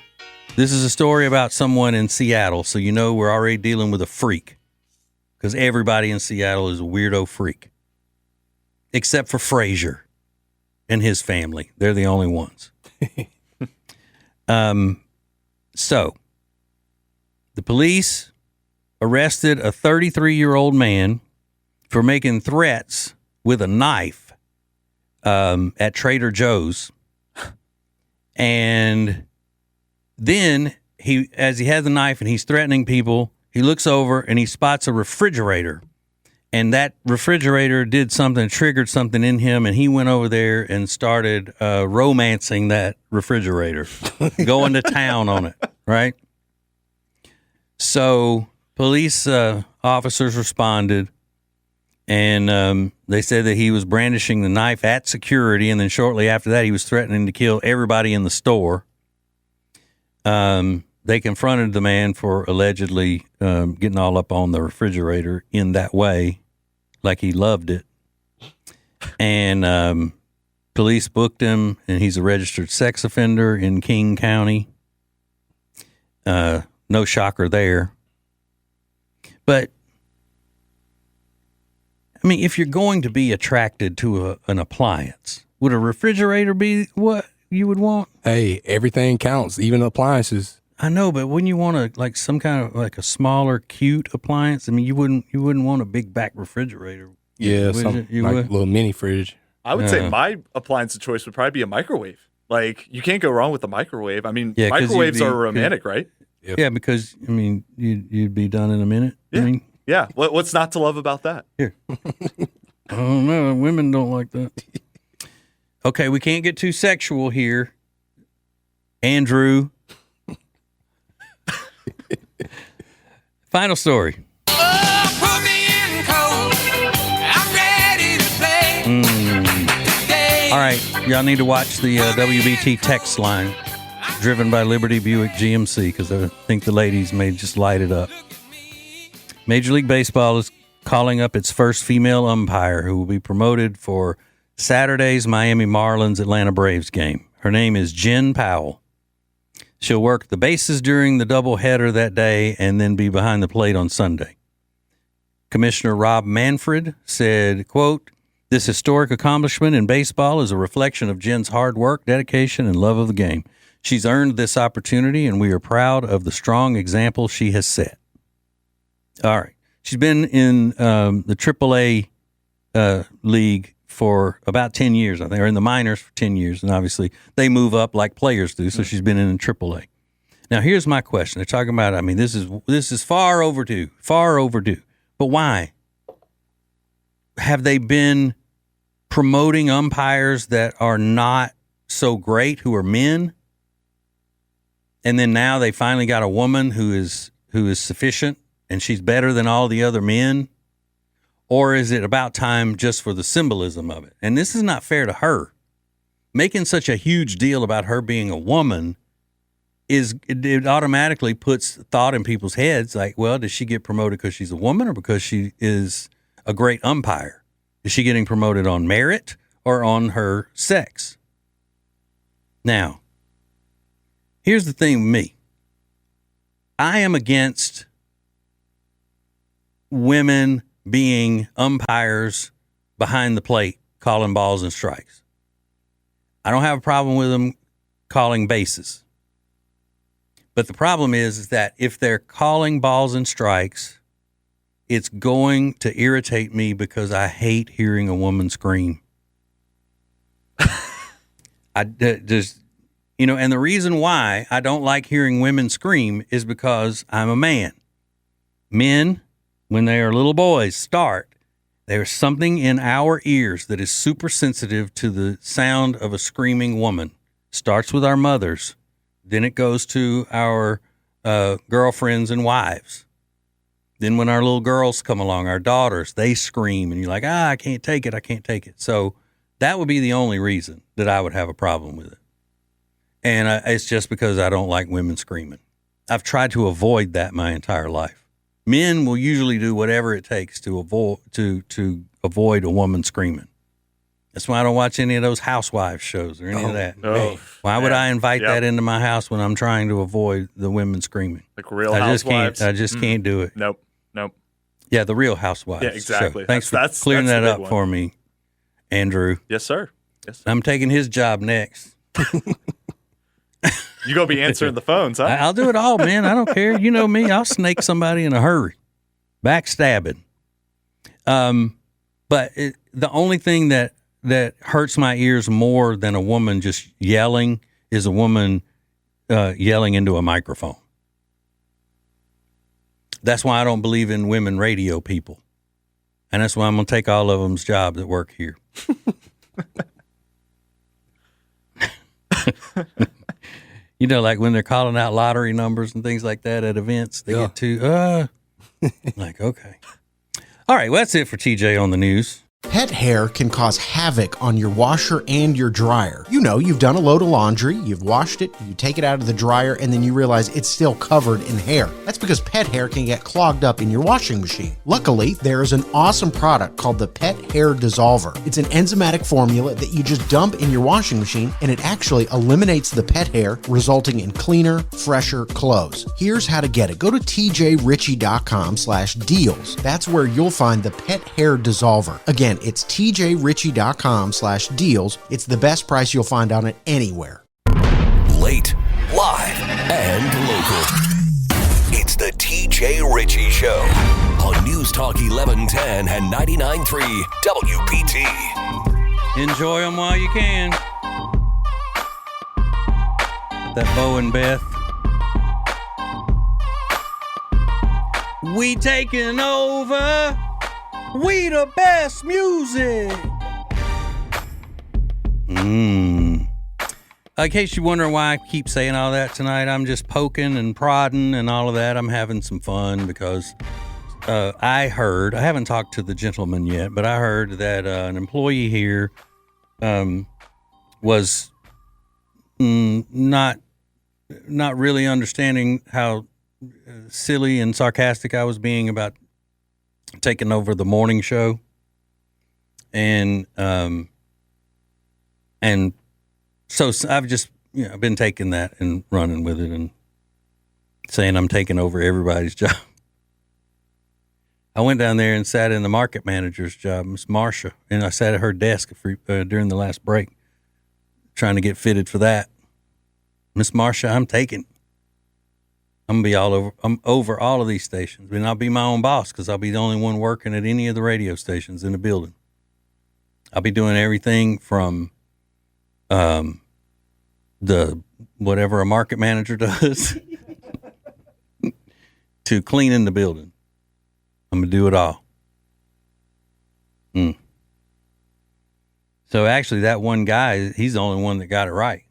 this is a story about someone in Seattle, so we're already dealing with a freak. Because everybody in Seattle is a weirdo freak. Except for Frazier and his family. They're the only ones. So, the police arrested a 33-year-old man for making threats with a knife at Trader Joe's. And then, as he has the knife and he's threatening people, he looks over and he spots a refrigerator. And that refrigerator did something, triggered something in him, and he went over there and started romancing that refrigerator, going to town on it, right? So police officers responded, and they said that he was brandishing the knife at security, and then shortly after that, he was threatening to kill everybody in the store. They confronted the man for allegedly getting all up on the refrigerator in that way, like he loved it. And police booked him, and he's a registered sex offender in King County. No shocker there. But, I mean, if you're going to be attracted to an appliance, would a refrigerator be what you would want? Hey, everything counts, even appliances. I know, but wouldn't you want like some kind of like a smaller, cute appliance? I mean, you wouldn't want a big back refrigerator. Yeah, You like would? a little mini fridge. I would say my appliance of choice would probably be a microwave. Like, you can't go wrong with a microwave. I mean, 'cause microwaves are romantic, right? Yeah, because I mean, you'd be done in a minute. Yeah. I mean, Yeah. What's not to love about that? here. I don't know. Women don't like that. Okay, we can't get too sexual here, Andrew. Final story. Oh, put me in cold. I'm ready to play. Today. All right, y'all need to watch the WBT text line driven by Liberty Buick GMC because I think the ladies may just light it up. Major League Baseball is calling up its first female umpire who will be promoted for Saturday's Miami Marlins Atlanta Braves game. Her name is Jen Powell. She'll work the bases during the doubleheader that day and then be behind the plate on Sunday. Commissioner Rob Manfred said, quote, "This historic accomplishment in baseball is a reflection of Jen's hard work, dedication, and love of the game. She's earned this opportunity, and we are proud of the strong example she has set." All right. She's been in the AAA league for about 10 years, I think, or in the minors for 10 years. And obviously they move up like players do. So she's been in AAA. Now, here's my question. They're talking about, I mean, this is far overdue. But why? Have they been promoting umpires that are not so great, who are men? And then now they finally got a woman who is sufficient and she's better than all the other men? Or is it about time just for the symbolism of it? And this is not fair to her. Making such a huge deal about her being a woman it automatically puts thought in people's heads like, well, does she get promoted because she's a woman or because she is a great umpire? Is she getting promoted on merit or on her sex? Now, here's the thing with me. I am against women being umpires behind the plate, calling balls and strikes. I don't have a problem with them calling bases. But the problem is that if they're calling balls and strikes, it's going to irritate me because I hate hearing a woman scream. And the reason why I don't like hearing women scream is because I'm a man. Men, when they are little boys, there's something in our ears that is super sensitive to the sound of a screaming woman. Starts with our mothers. Then it goes to our girlfriends and wives. Then when our little girls come along, our daughters, they scream and you're like, I can't take it. So that would be the only reason that I would have a problem with it. And it's just because I don't like women screaming. I've tried to avoid that my entire life. Men will usually do whatever it takes to avoid a woman screaming. That's why I don't watch any of those housewives shows or any of that. No. Why would I invite that into my house when I'm trying to avoid the women screaming? Like Real Housewives. I just can't do it. Nope. Yeah, the Real Housewives. Yeah, exactly. Show. Thanks for clearing that up for me, Andrew. Yes, sir. I'm taking his job next. You gonna be answering the phones, huh? I'll do it all, man. I don't care. You know me. I'll snake somebody in a hurry. Backstabbing. But the only thing that hurts my ears more than a woman just yelling is a woman yelling into a microphone. That's why I don't believe in women radio people. And that's why I'm going to take all of them's job that work here. You know, like when they're calling out lottery numbers and things like that at events, they get too, Like, okay. All right, well, that's it for TJ on the news. Pet hair can cause havoc on your washer and your dryer. You know, you've done a load of laundry, you've washed it, you take it out of the dryer, and then you realize it's still covered in hair. That's because pet hair can get clogged up in your washing machine. Luckily, there is an awesome product called the Pet Hair Dissolver. It's an enzymatic formula that you just dump in your washing machine, and it actually eliminates the pet hair, resulting in cleaner, fresher clothes. Here's how to get it. Go to tjritchie.com/deals. That's where you'll find the Pet Hair Dissolver. Again, it's tjritchie.com/deals. It's the best price you'll find on it anywhere. Late, live, and local. It's the TJ Ritchie Show on News Talk 1110 and 99.3 WBT. Enjoy them while you can. That Bo and Beth. We taking over. We the best music. In case you're wondering why I keep saying all that tonight, I'm just poking and prodding and all of that. I'm having some fun because I haven't talked to the gentleman yet, but I heard that an employee here was not really understanding how silly and sarcastic I was being about taking over the morning show, and so I've just been taking that and running with it and saying I'm taking over everybody's job. I went down there and sat in the market manager's job, Miss Marcia, and I sat at her desk during the last break, trying to get fitted for that. Miss Marcia, I'm taking. I'm gonna be all over. I'm over all of these stations, and I'll be my own boss because I'll be the only one working at any of the radio stations in the building. I'll be doing everything from the whatever a market manager does to cleaning the building. I'm gonna do it all. So actually, that one guy, he's the only one that got it right.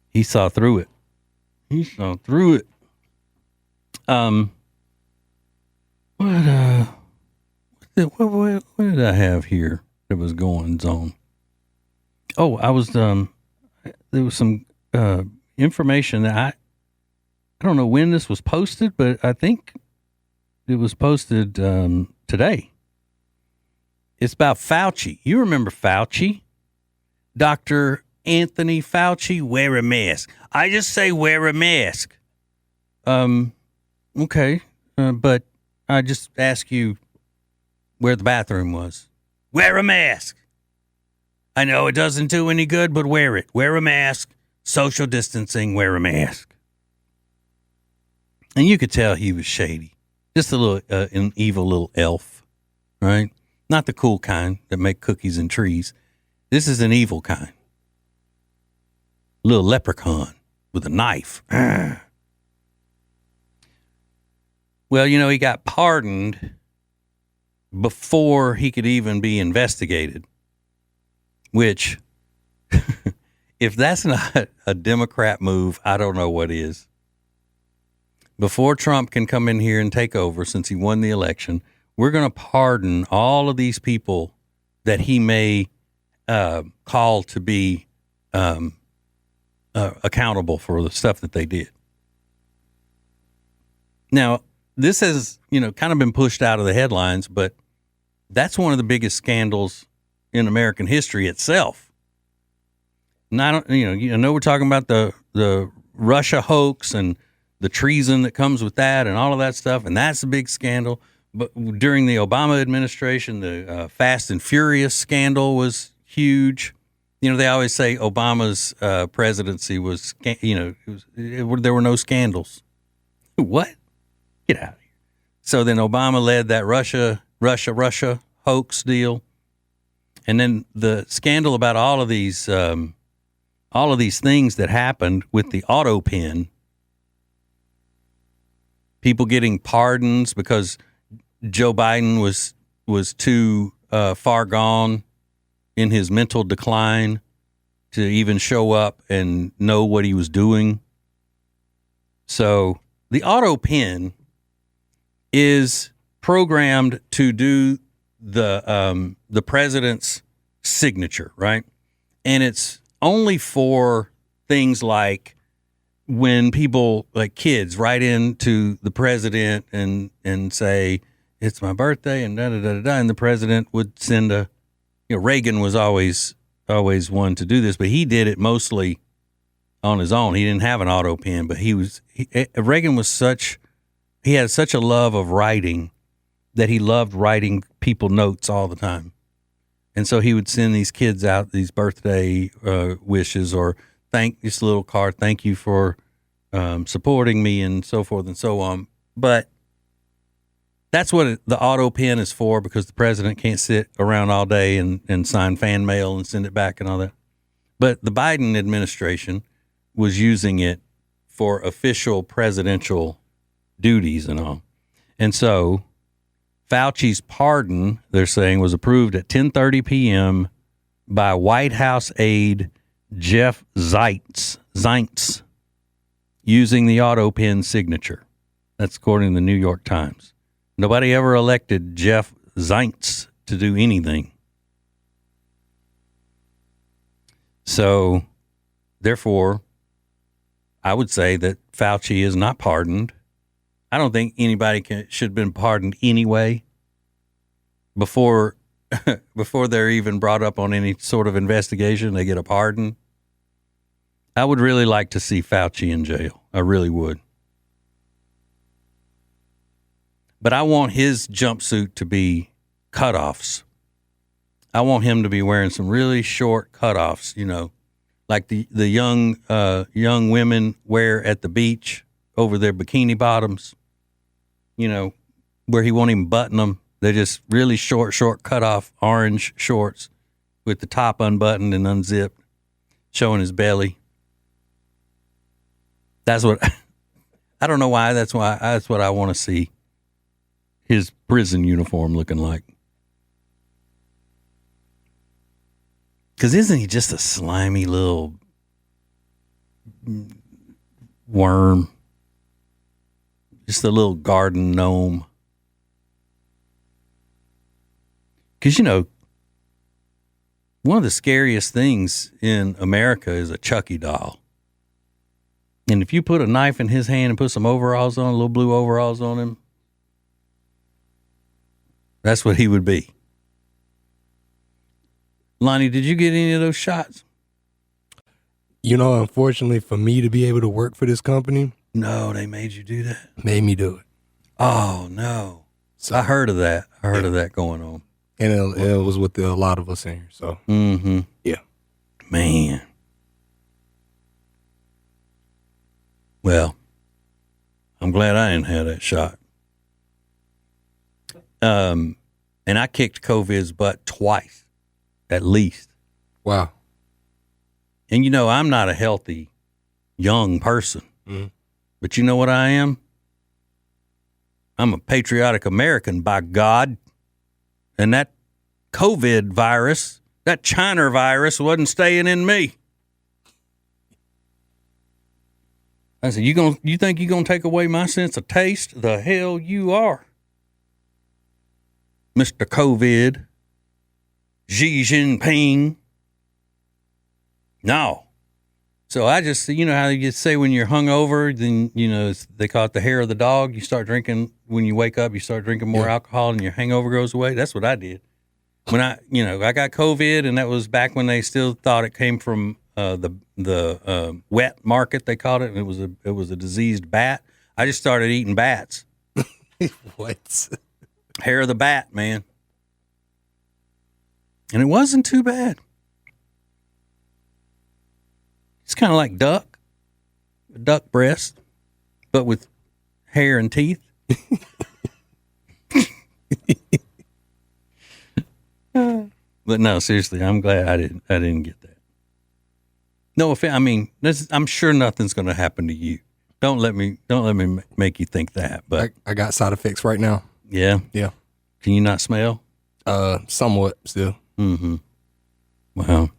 He saw through it. What did I have here that was going on? Oh, I was there was some information that I don't know when this was posted, but I think it was posted today. It's about Fauci. You remember Fauci? Dr. Anthony Fauci, wear a mask. I just say wear a mask. Okay. But I just ask you where the bathroom was. Wear a mask. I know it doesn't do any good, but wear it. Wear a mask. Social distancing, wear a mask. And you could tell he was shady. Just a little, an evil little elf, right? Not the cool kind that make cookies and trees. This is an evil kind. Little leprechaun with a knife. Well, he got pardoned before he could even be investigated, which, if that's not a Democrat move, I don't know what is. Before Trump can come in here and take over, since he won the election, we're going to pardon all of these people that he may call to be accountable for the stuff that they did. Now, this has, kind of been pushed out of the headlines, but that's one of the biggest scandals in American history itself. And I don't, I know we're talking about the Russia hoax and the treason that comes with that and all of that stuff, and that's a big scandal. But during the Obama administration, the Fast and Furious scandal was huge. They always say Obama's presidency was, there were no scandals. What? Get out of here. So then Obama led that Russia hoax deal. And then the scandal about all of these things that happened with the auto pen, people getting pardons because Joe Biden was too far gone in his mental decline to even show up and know what he was doing. So the auto pen is programmed to do the president's signature, right? And it's only for things like when people, like kids, write into the president and say, it's my birthday and da-da-da-da-da, and the president would send Reagan was always one to do this, but he did it mostly on his own. He didn't have an auto pen, but Reagan he had such a love of writing that he loved writing people notes all the time. And so he would send these kids out these birthday wishes or this little card, thank you for supporting me and so forth and so on. But that's what the auto pen is for, because the president can't sit around all day and sign fan mail and send it back and all that. But the Biden administration was using it for official presidential duties and all. And so Fauci's pardon, they're saying, was approved at 10:30 p.m. by White House aide Jeff Zients using the auto pen signature. That's according to the New York Times. Nobody ever elected Jeff Zients to do anything. So, therefore, I would say that Fauci is not pardoned. I don't think anybody should have been pardoned anyway before they're even brought up on any sort of investigation. They get a pardon. I would really like to see Fauci in jail. I really would. But I want his jumpsuit to be cutoffs. I want him to be wearing some really short cutoffs, like the young women wear at the beach over their bikini bottoms, where he won't even button them. They're just really short cutoff orange shorts with the top unbuttoned and unzipped, showing his belly. That's what I don't know why. That's what I want to see his prison uniform looking like. Because isn't he just a slimy little worm? Just a little garden gnome. Because, one of the scariest things in America is a Chucky doll. And if you put a knife in his hand and put some overalls on, little blue overalls on him, that's what he would be. Lonnie, did you get any of those shots? Unfortunately for me to be able to work for this company. No, they made you do that? Made me do it. Oh, no. So I heard of that. I heard of that going on. And it was with a lot of us in here. So, yeah. Man. Well, I'm glad I didn't have that shot. And I kicked COVID's butt twice, at least. Wow. And I'm not a healthy young person. Mm-hmm. But you know what I am? I'm a patriotic American, by God. And that COVID virus, that China virus, wasn't staying in me. I said, you think you're gonna take away my sense of taste? The hell you are, Mr. COVID, Xi Jinping. No. So I just, how you say when you're hungover, then, they call it the hair of the dog. You start drinking, when you wake up, you start drinking more alcohol and your hangover goes away. That's what I did. When I got COVID, and that was back when they still thought it came from the wet market, they called it. And it was a diseased bat. I just started eating bats. What? Hair of the bat, man. And it wasn't too bad. It's kind of like duck breast, but with hair and teeth. But no, seriously, I'm glad I didn't get that. No offense. I mean, I'm sure nothing's going to happen to you. Don't let me make you think that. But I got side effects right now. Yeah. Yeah. Can you not smell? Somewhat still. Mm-hmm. Wow.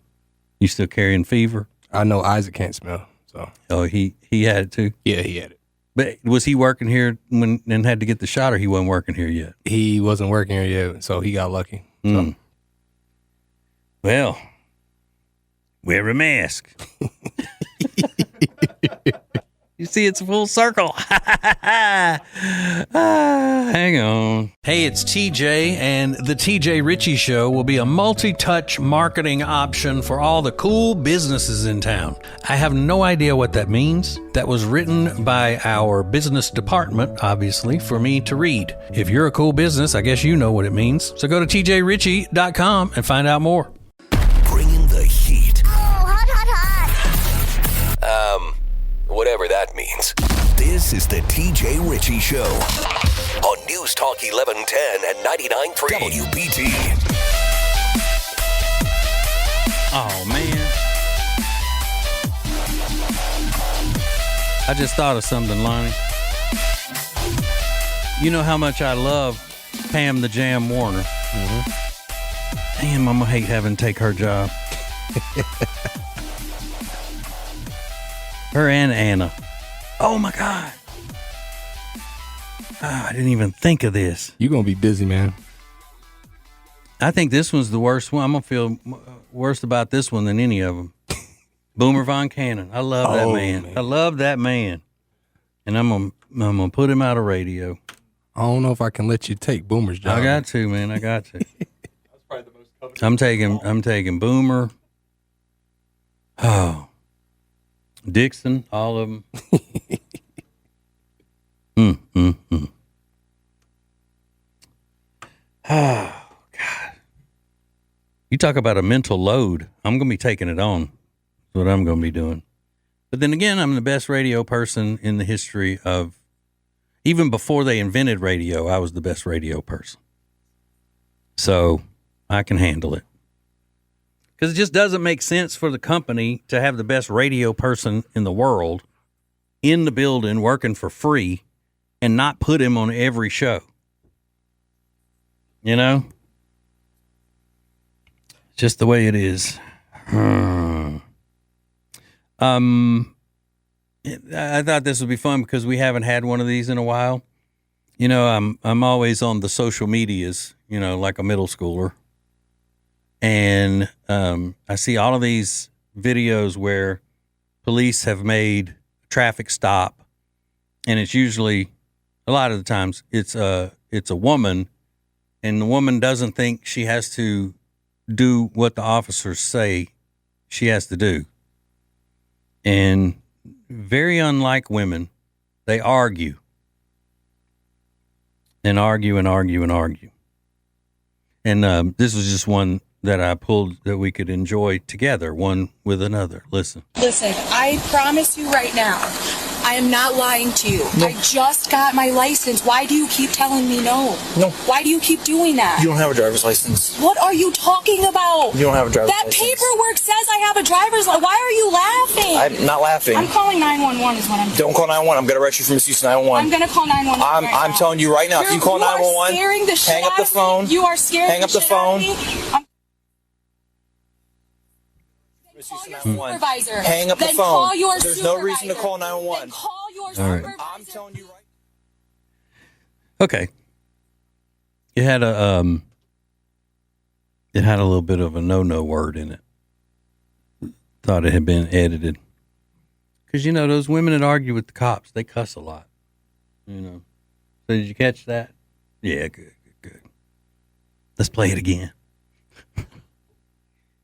You still carrying fever? I know Isaac can't smell. So. Oh, he had it too? Yeah, he had it. But was he working here when and had to get the shot, or he wasn't working here yet? He wasn't working here yet, so he got lucky. So. Well, wear a mask. You see, it's a full circle. Hang on. Hey, it's TJ, and the TJ Ritchie Show will be a multi-touch marketing option for all the cool businesses in town. I have no idea what that means. That was written by our business department, obviously, for me to read. If you're a cool business, I guess you know what it means. So go to tjritchie.com and find out more. Bringing the heat. Oh, hot, hot, hot. Whatever that means. This is the TJ Ritchie Show on News Talk 1110 and 99.3 WBT. Oh, man. I just thought of something, Lonnie. You know how much I love Pam the Jam Warner. Mm-hmm. Damn, I'm going to hate having to take her job. Her and Anna. Oh, my God. I didn't even think of this. You're going to be busy, man. I think this one's the worst one. I'm going to feel worse about this one than any of them. Boomer Von Cannon. I love that man. I love that man. And I'm gonna put him out of radio. I don't know if I can let you take Boomer's job. I got to, man. I got to. That's probably the most coveted. I'm taking Boomer. Oh. Dixon, all of them. Oh, God. You talk about a mental load. I'm going to be taking it on. That's what I'm going to be doing. But then again, I'm the best radio person in the history of, even before they invented radio, I was the best radio person. So I can handle it. Because it just doesn't make sense for the company to have the best radio person in the world in the building working for free and not put him on every show. You know? It's just the way it is. I thought this would be fun because we haven't had one of these in a while. You know, I'm always on the social medias, you know, like a middle schooler. And I see all of these videos where police have made a traffic stop, and it's usually, a lot of the times, it's a woman, and the woman doesn't think she has to do what the officers say she has to do. And very unlike women, they argue and argue and argue and argue. And this was just one that I pulled that we could enjoy together, one with another. Listen, I promise you right now, I am not lying to you. No. I just got my license. Why do you keep telling me no? No. Why do you keep doing that? You don't have a driver's license. What are you talking about? You don't have a driver's license. That paperwork says I have a driver's license. Why are you laughing? I'm not laughing. I'm calling 911 is what I'm doing. Don't call 911. I'm going to arrest you from misuse 911. I'm going to call 911 I'm telling you right now, if you call 911, hang up the phone. You are scaring Hang up the phone. Supervisor. Hang up the phone. Call your There's no reason to call 911. Call your supervisor. Right. I'm telling you right. Okay. It had a little bit of a no word in it. Thought it had been edited. Because, you know, those women that argue with the cops, they cuss a lot. You know. So did you catch that? Yeah, good. Let's play it again.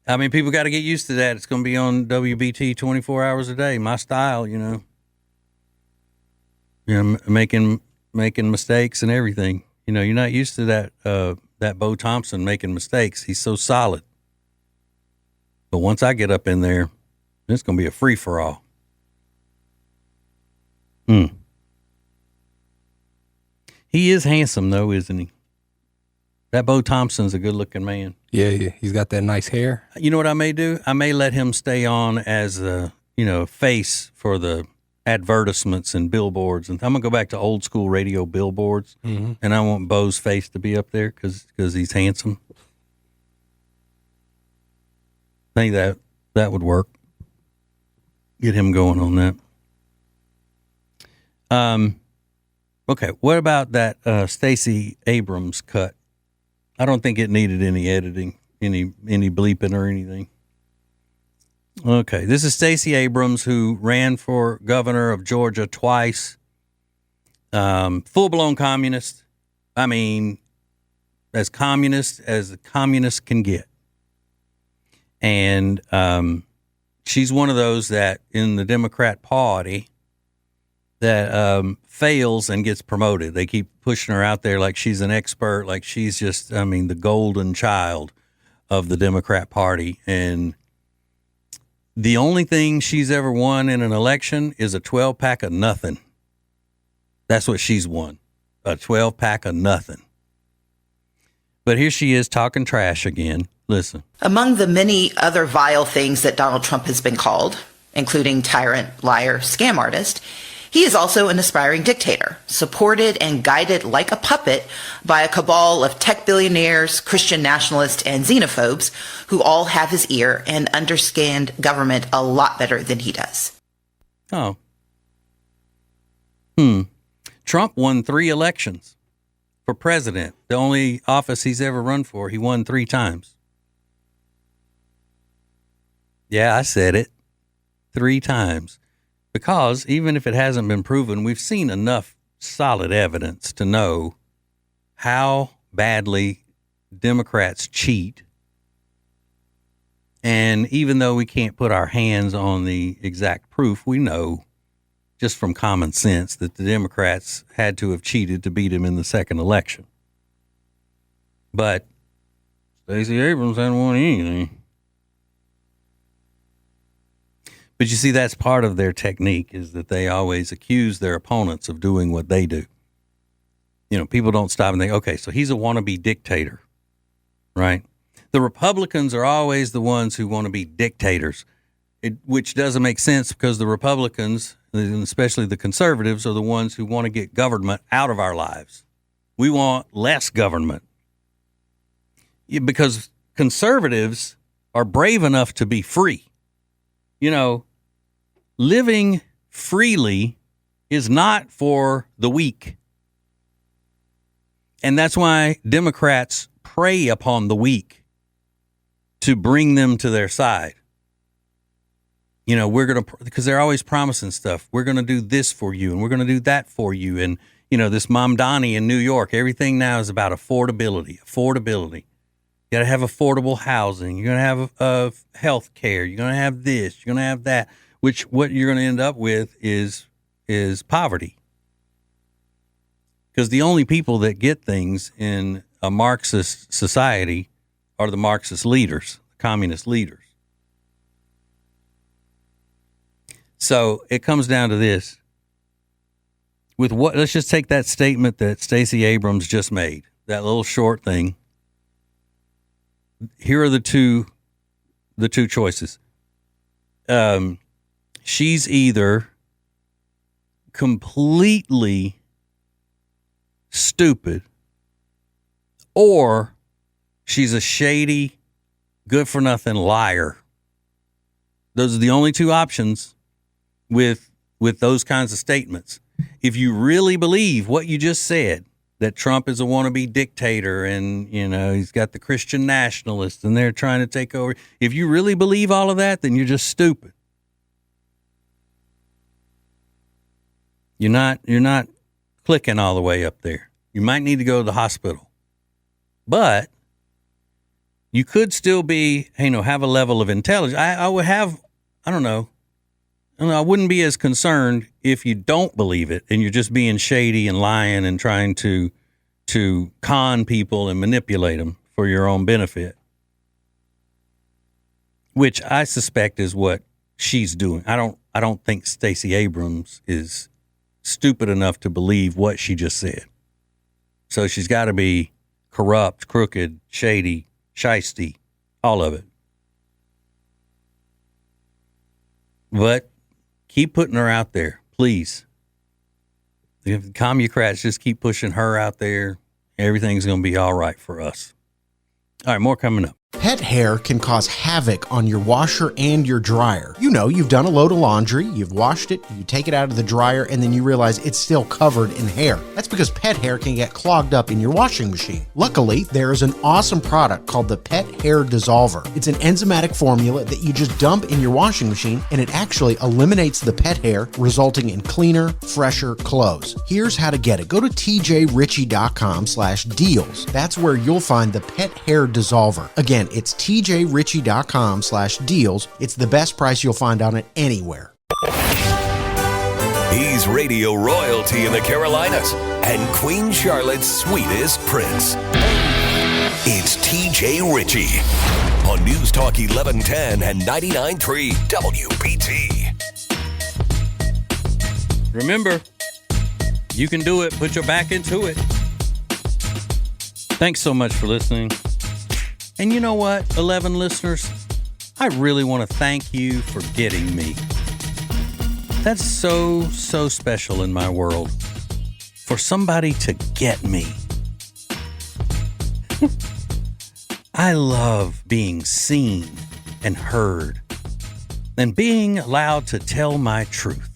I mean, people got to get used to that. It's going to be on WBT 24 hours a day. My style, you know. You know, making mistakes and everything. You know, you're not used to that Bo Thompson making mistakes. He's so solid. But once I get up in there, it's going to be a free for all. He is handsome, though, isn't he? That Bo Thompson's a good-looking man. Yeah, he's got that nice hair. You know what I may do? I may let him stay on as a, face for the advertisements and billboards. And I'm going to go back to old school radio billboards. Mm-hmm. And I want Bo's face to be up there because he's handsome. I think that would work. Get him going on that. Okay, what about that Stacey Abrams cut? I don't think it needed any editing, any bleeping or anything. Okay, this is Stacey Abrams, who ran for governor of Georgia twice. Full-blown communist. I mean, as communist as a communist can get. And she's one of those that in the Democrat Party that fails and gets promoted. They keep pushing her out there like she's an expert, like she's just, I mean, the golden child of the Democrat Party. And the only thing she's ever won in an election is a 12-pack of nothing. That's what she's won, a 12-pack of nothing. But here she is talking trash again. Listen. Among the many other vile things that Donald Trump has been called, including tyrant, liar, scam artist, he is also an aspiring dictator, supported and guided like a puppet by a cabal of tech billionaires, Christian nationalists, and xenophobes who all have his ear and understand government a lot better than he does. Oh. Trump won 3 elections for president. The only office he's ever run for, he won 3 times. Yeah, I said it. 3 times. Because even if it hasn't been proven, we've seen enough solid evidence to know how badly Democrats cheat. And even though we can't put our hands on the exact proof, we know just from common sense that the Democrats had to have cheated to beat him in the second election. But Stacey Abrams hadn't won anything. But you see, that's part of their technique, is that they always accuse their opponents of doing what they do. You know, people don't stop and think, okay, so he's a wannabe dictator, right? The Republicans are always the ones who want to be dictators, which doesn't make sense because the Republicans, and especially the conservatives, are the ones who want to get government out of our lives. We want less government. Because conservatives are brave enough to be free. You know, living freely is not for the weak. And that's why Democrats prey upon the weak to bring them to their side. You know, we're going to, because they're always promising stuff. We're going to do this for you and we're going to do that for you. And, you know, this Mamdani in New York, everything now is about affordability. You got to have affordable housing. You're going to have health care. You're going to have this. You're going to have that. Which what you're going to end up with is poverty. Because the only people that get things in a Marxist society are the Marxist leaders, the communist leaders. So it comes down to this. With what? Let's just take that statement that Stacey Abrams just made, that little short thing. Here are the two choices. She's either completely stupid or she's a shady, good-for-nothing liar. Those are the only 2 options with those kinds of statements. If you really believe what you just said, that Trump is a wannabe dictator and, you know, he's got the Christian nationalists and they're trying to take over. If you really believe all of that, then you're just stupid. You're not clicking all the way up there. You might need to go to the hospital. But you could still be, you know, have a level of intelligence. I would have, I don't know, I wouldn't be as concerned if you don't believe it and you're just being shady and lying and trying to con people and manipulate them for your own benefit, which I suspect is what she's doing. I don't think Stacey Abrams is stupid enough to believe what she just said. So she's got to be corrupt, crooked, shady, shisty, all of it. But keep putting her out there, please. If the Commucrats just keep pushing her out there, everything's going to be all right for us. All right, more coming up. Pet hair can cause havoc on your washer and your dryer. You know, you've done a load of laundry, you've washed it, you take it out of the dryer, and then you realize it's still covered in hair. That's because pet hair can get clogged up in your washing machine. Luckily, there is an awesome product called the Pet Hair Dissolver. It's an enzymatic formula that you just dump in your washing machine, and it actually eliminates the pet hair, resulting in cleaner, fresher clothes. Here's how to get it. Go to tjritchie.com/deals. That's where you'll find the Pet Hair Dissolver. Again, it's tjritchie.com/deals. It's the best price you'll find on it anywhere. He's radio royalty in the Carolinas and Queen Charlotte's sweetest prince. It's TJ Ritchie on News Talk 1110 and 99.3 WBT. Remember, you can do it. Put your back into it. Thanks so much for listening. And you know what, 11 listeners? I really want to thank you for getting me. That's so special in my world. For somebody to get me. I love being seen and heard and being allowed to tell my truth.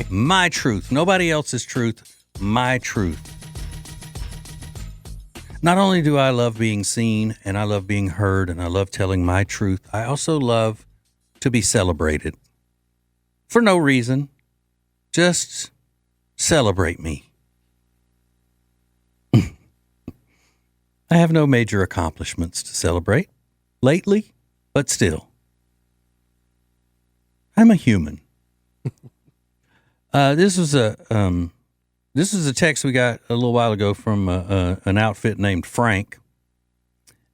My truth. Nobody else's truth. My truth. Not only do I love being seen and I love being heard and I love telling my truth, I also love to be celebrated. For no reason. Just celebrate me. I have no major accomplishments to celebrate lately, but still. I'm a human. This is a text we got a little while ago from an outfit named Frank.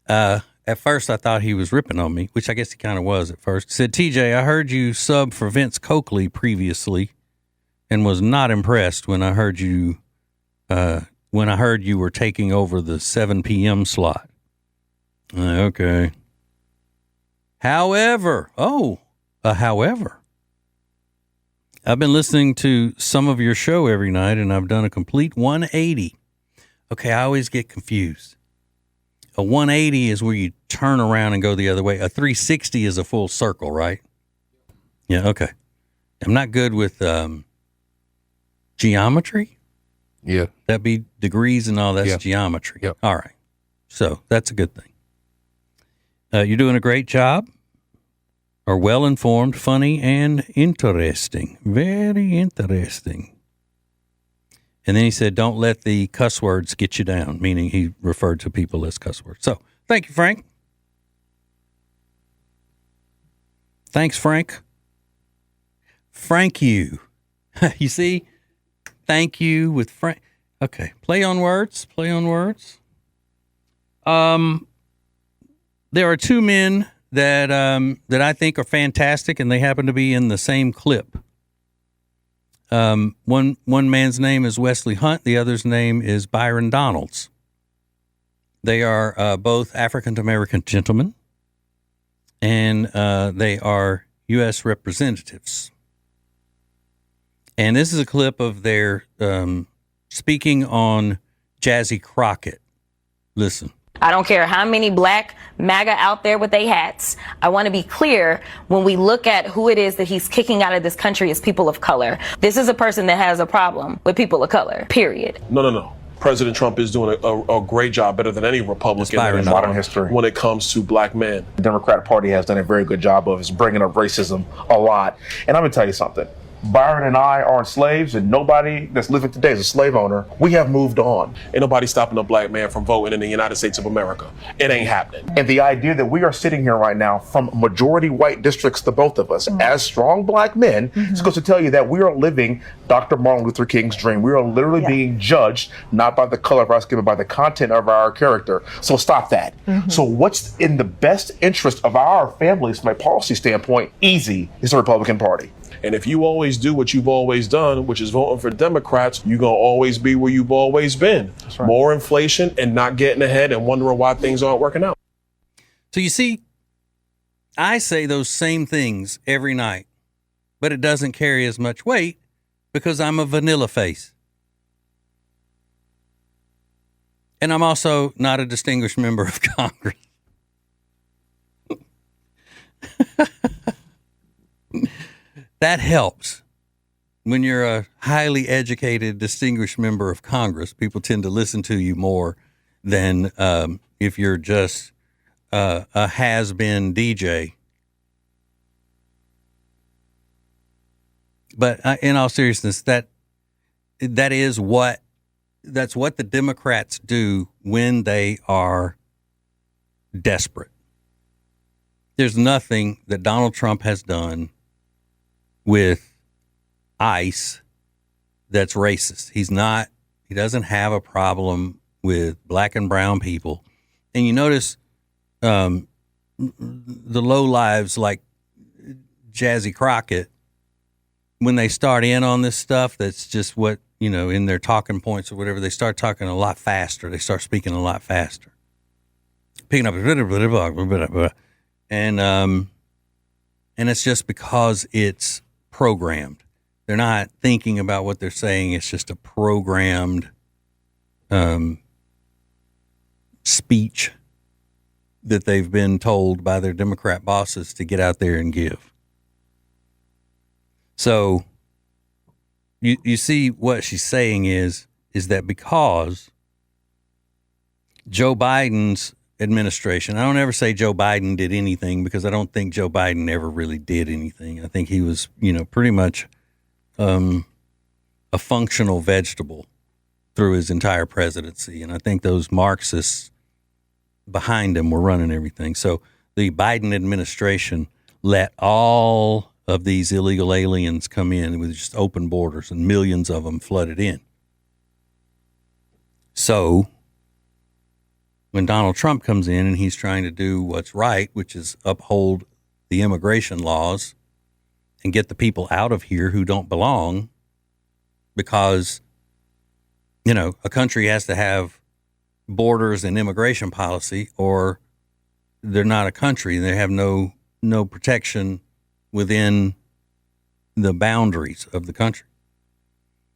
At first, I thought he was ripping on me, which I guess he kind of was at first. He said, TJ, I heard you sub for Vince Coakley previously and was not impressed when I heard you were taking over the 7 p.m. slot. Okay. However, I've been listening to some of your show every night, and I've done a complete 180. Okay, I always get confused. A 180 is where you turn around and go the other way. A 360 is a full circle, right? Yeah, okay. I'm not good with geometry. Yeah. That'd be degrees and all that's geometry. Yep. All right. So that's a good thing. You're doing a great job. Are well-informed, funny, and interesting. Very interesting. And then he said, don't let the cuss words get you down, meaning he referred to people as cuss words. So, thank you, Frank. Thanks, Frank. Frank you. You see? Thank you with Frank. Okay, play on words. There are two men that I think are fantastic, and they happen to be in the same clip. One man's name is Wesley Hunt. The other's name is Byron Donalds. They are both African-American gentlemen, and they are U.S. representatives. And this is a clip of their speaking on Jazzy Crockett. Listen. I don't care how many black MAGA out there with their hats. I want to be clear when we look at who it is that he's kicking out of this country as people of color. This is a person that has a problem with people of color, period. No. President Trump is doing a great job, better than any Republican in modern history when it comes to black men. The Democratic Party has done a very good job of is bringing up racism a lot. And I'm going to tell you something. Byron and I aren't slaves, and nobody that's living today is a slave owner. We have moved on. Ain't nobody stopping a black man from voting in the United States of America. It ain't happening. And the idea that we are sitting here right now from majority white districts, the both of us, as strong black men, is going to tell you that we are living Dr. Martin Luther King's dream. We are literally being judged not by the color of our skin, but by the content of our character. So stop that. So what's in the best interest of our families from a policy standpoint? Easy is the Republican Party. And if you always do what you've always done, which is voting for Democrats, you're going to always be where you've always been. That's right. More inflation and not getting ahead and wondering why things aren't working out. So you see, I say those same things every night, but it doesn't carry as much weight because I'm a vanilla face. And I'm also not a distinguished member of Congress. That helps. When you're a highly educated, distinguished member of Congress, people tend to listen to you more than if you're just a has-been DJ. But in all seriousness, that's what the Democrats do when they are desperate. There's nothing that Donald Trump has done with ICE that's racist. He doesn't have a problem with black and brown people. And you notice the lowlives like Jazzy Crockett, when they start in on this stuff, that's just what, in their talking points or whatever, they start talking a lot faster. They start speaking a lot faster. Picking up, and it's just because it's programmed. They're not thinking about what they're saying. It's just a programmed speech that they've been told by their Democrat bosses to get out there and give. So you see what she's saying is that because Joe Biden's administration, I don't ever say Joe Biden did anything, because I don't think Joe Biden ever really did anything. I think he was, pretty much a functional vegetable through his entire presidency. And I think those Marxists behind him were running everything. So the Biden administration let all of these illegal aliens come in with just open borders, and millions of them flooded in. So when Donald Trump comes in and he's trying to do what's right, which is uphold the immigration laws and get the people out of here who don't belong, because, a country has to have borders and immigration policy, or they're not a country. They have no protection within the boundaries of the country.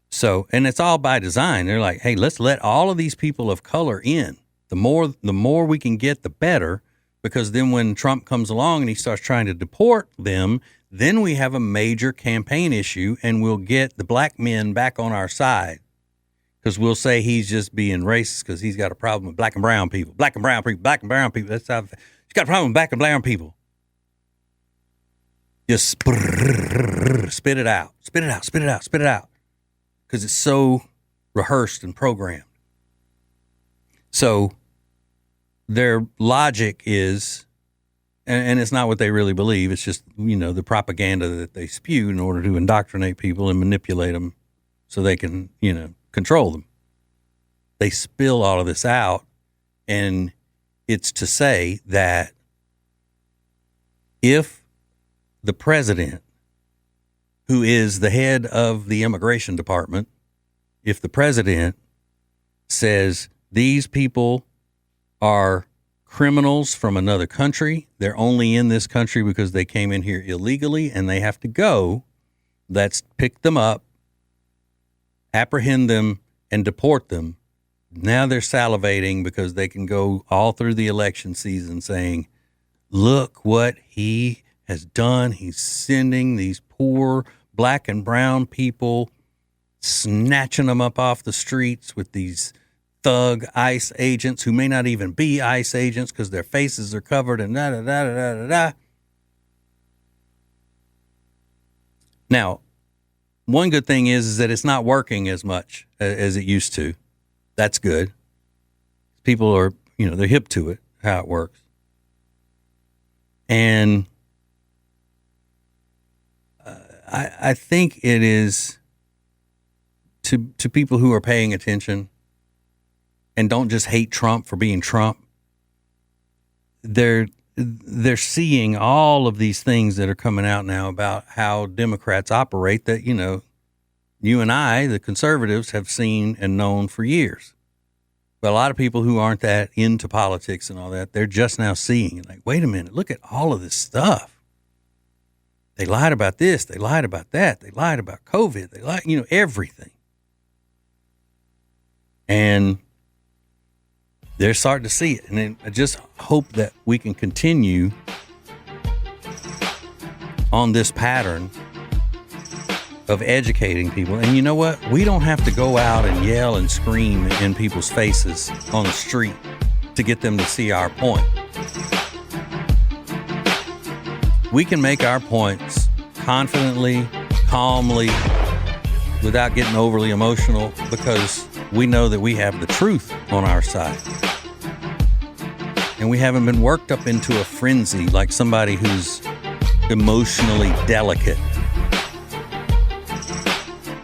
So, and it's all by design. They're like, hey, let's let all of these people of color in. The more we can get, the better, because then when Trump comes along and he starts trying to deport them, then we have a major campaign issue, and we'll get the black men back on our side, because we'll say he's just being racist because he's got a problem with black and brown people. Black and brown people, black and brown people. That's how he's got a problem with black and brown people. Just spit it out, spit it out, spit it out, spit it out, because it's so rehearsed and programmed. So their logic is, and it's not what they really believe, it's just, the propaganda that they spew in order to indoctrinate people and manipulate them so they can, control them. They spill all of this out, and it's to say that if the president, who is the head of the immigration department, if the president says these people are criminals from another country, they're only in this country because they came in here illegally and they have to go, let's pick them up, apprehend them, and deport them. Now they're salivating because they can go all through the election season saying, look what he has done. He's sending these poor black and brown people, snatching them up off the streets with these thug ICE agents who may not even be ICE agents because their faces are covered and da-da-da-da-da-da. Now, one good thing is that it's not working as much as it used to. That's good. People are, they're hip to it, how it works. And I think it is to people who are paying attention and don't just hate Trump for being Trump. They're seeing all of these things that are coming out now about how Democrats operate that, you and I, the conservatives, have seen and known for years. But a lot of people who aren't that into politics and all that, they're just now seeing it. Like, wait a minute, look at all of this stuff. They lied about this. They lied about that. They lied about COVID. They lied, everything. And they're starting to see it. And then I just hope that we can continue on this pattern of educating people. And you know what? We don't have to go out and yell and scream in people's faces on the street to get them to see our point. We can make our points confidently, calmly, without getting overly emotional, because we know that we have the truth on our side. And we haven't been worked up into a frenzy like somebody who's emotionally delicate.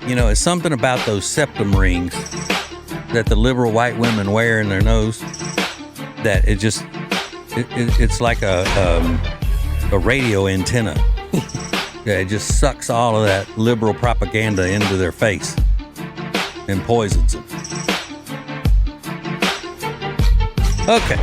You know, it's something about those septum rings that the liberal white women wear in their nose that it's like a radio antenna. Yeah, it just sucks all of that liberal propaganda into their face and poisons them. Okay.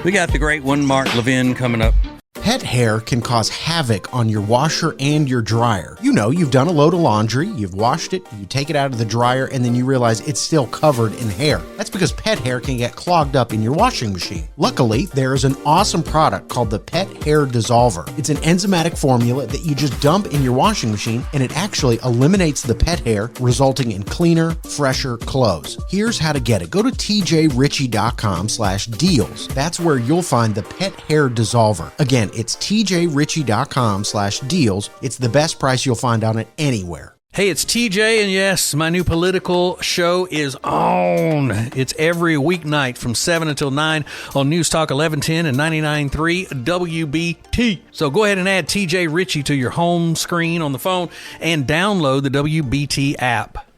We got the great one, Mark Levin, coming up. Pet hair can cause havoc on your washer and your dryer. You know, you've done a load of laundry, you've washed it, you take it out of the dryer, and then you realize it's still covered in hair. That's because pet hair can get clogged up in your washing machine. Luckily, there is an awesome product called the Pet Hair Dissolver. It's an enzymatic formula that you just dump in your washing machine, and it actually eliminates the pet hair, resulting in cleaner, fresher clothes. Here's how to get it. Go to tjritchie.com/deals. That's where you'll find the Pet Hair Dissolver. Again, it's tjritchie.com/deals. It's the best price you'll find on it anywhere. Hey, it's TJ, and yes, my new political show is on. It's every weeknight from 7 until 9 on News Talk 1110 and 99.3 WBT. So go ahead and add TJ Ritchie to your home screen on the phone and download the WBT app.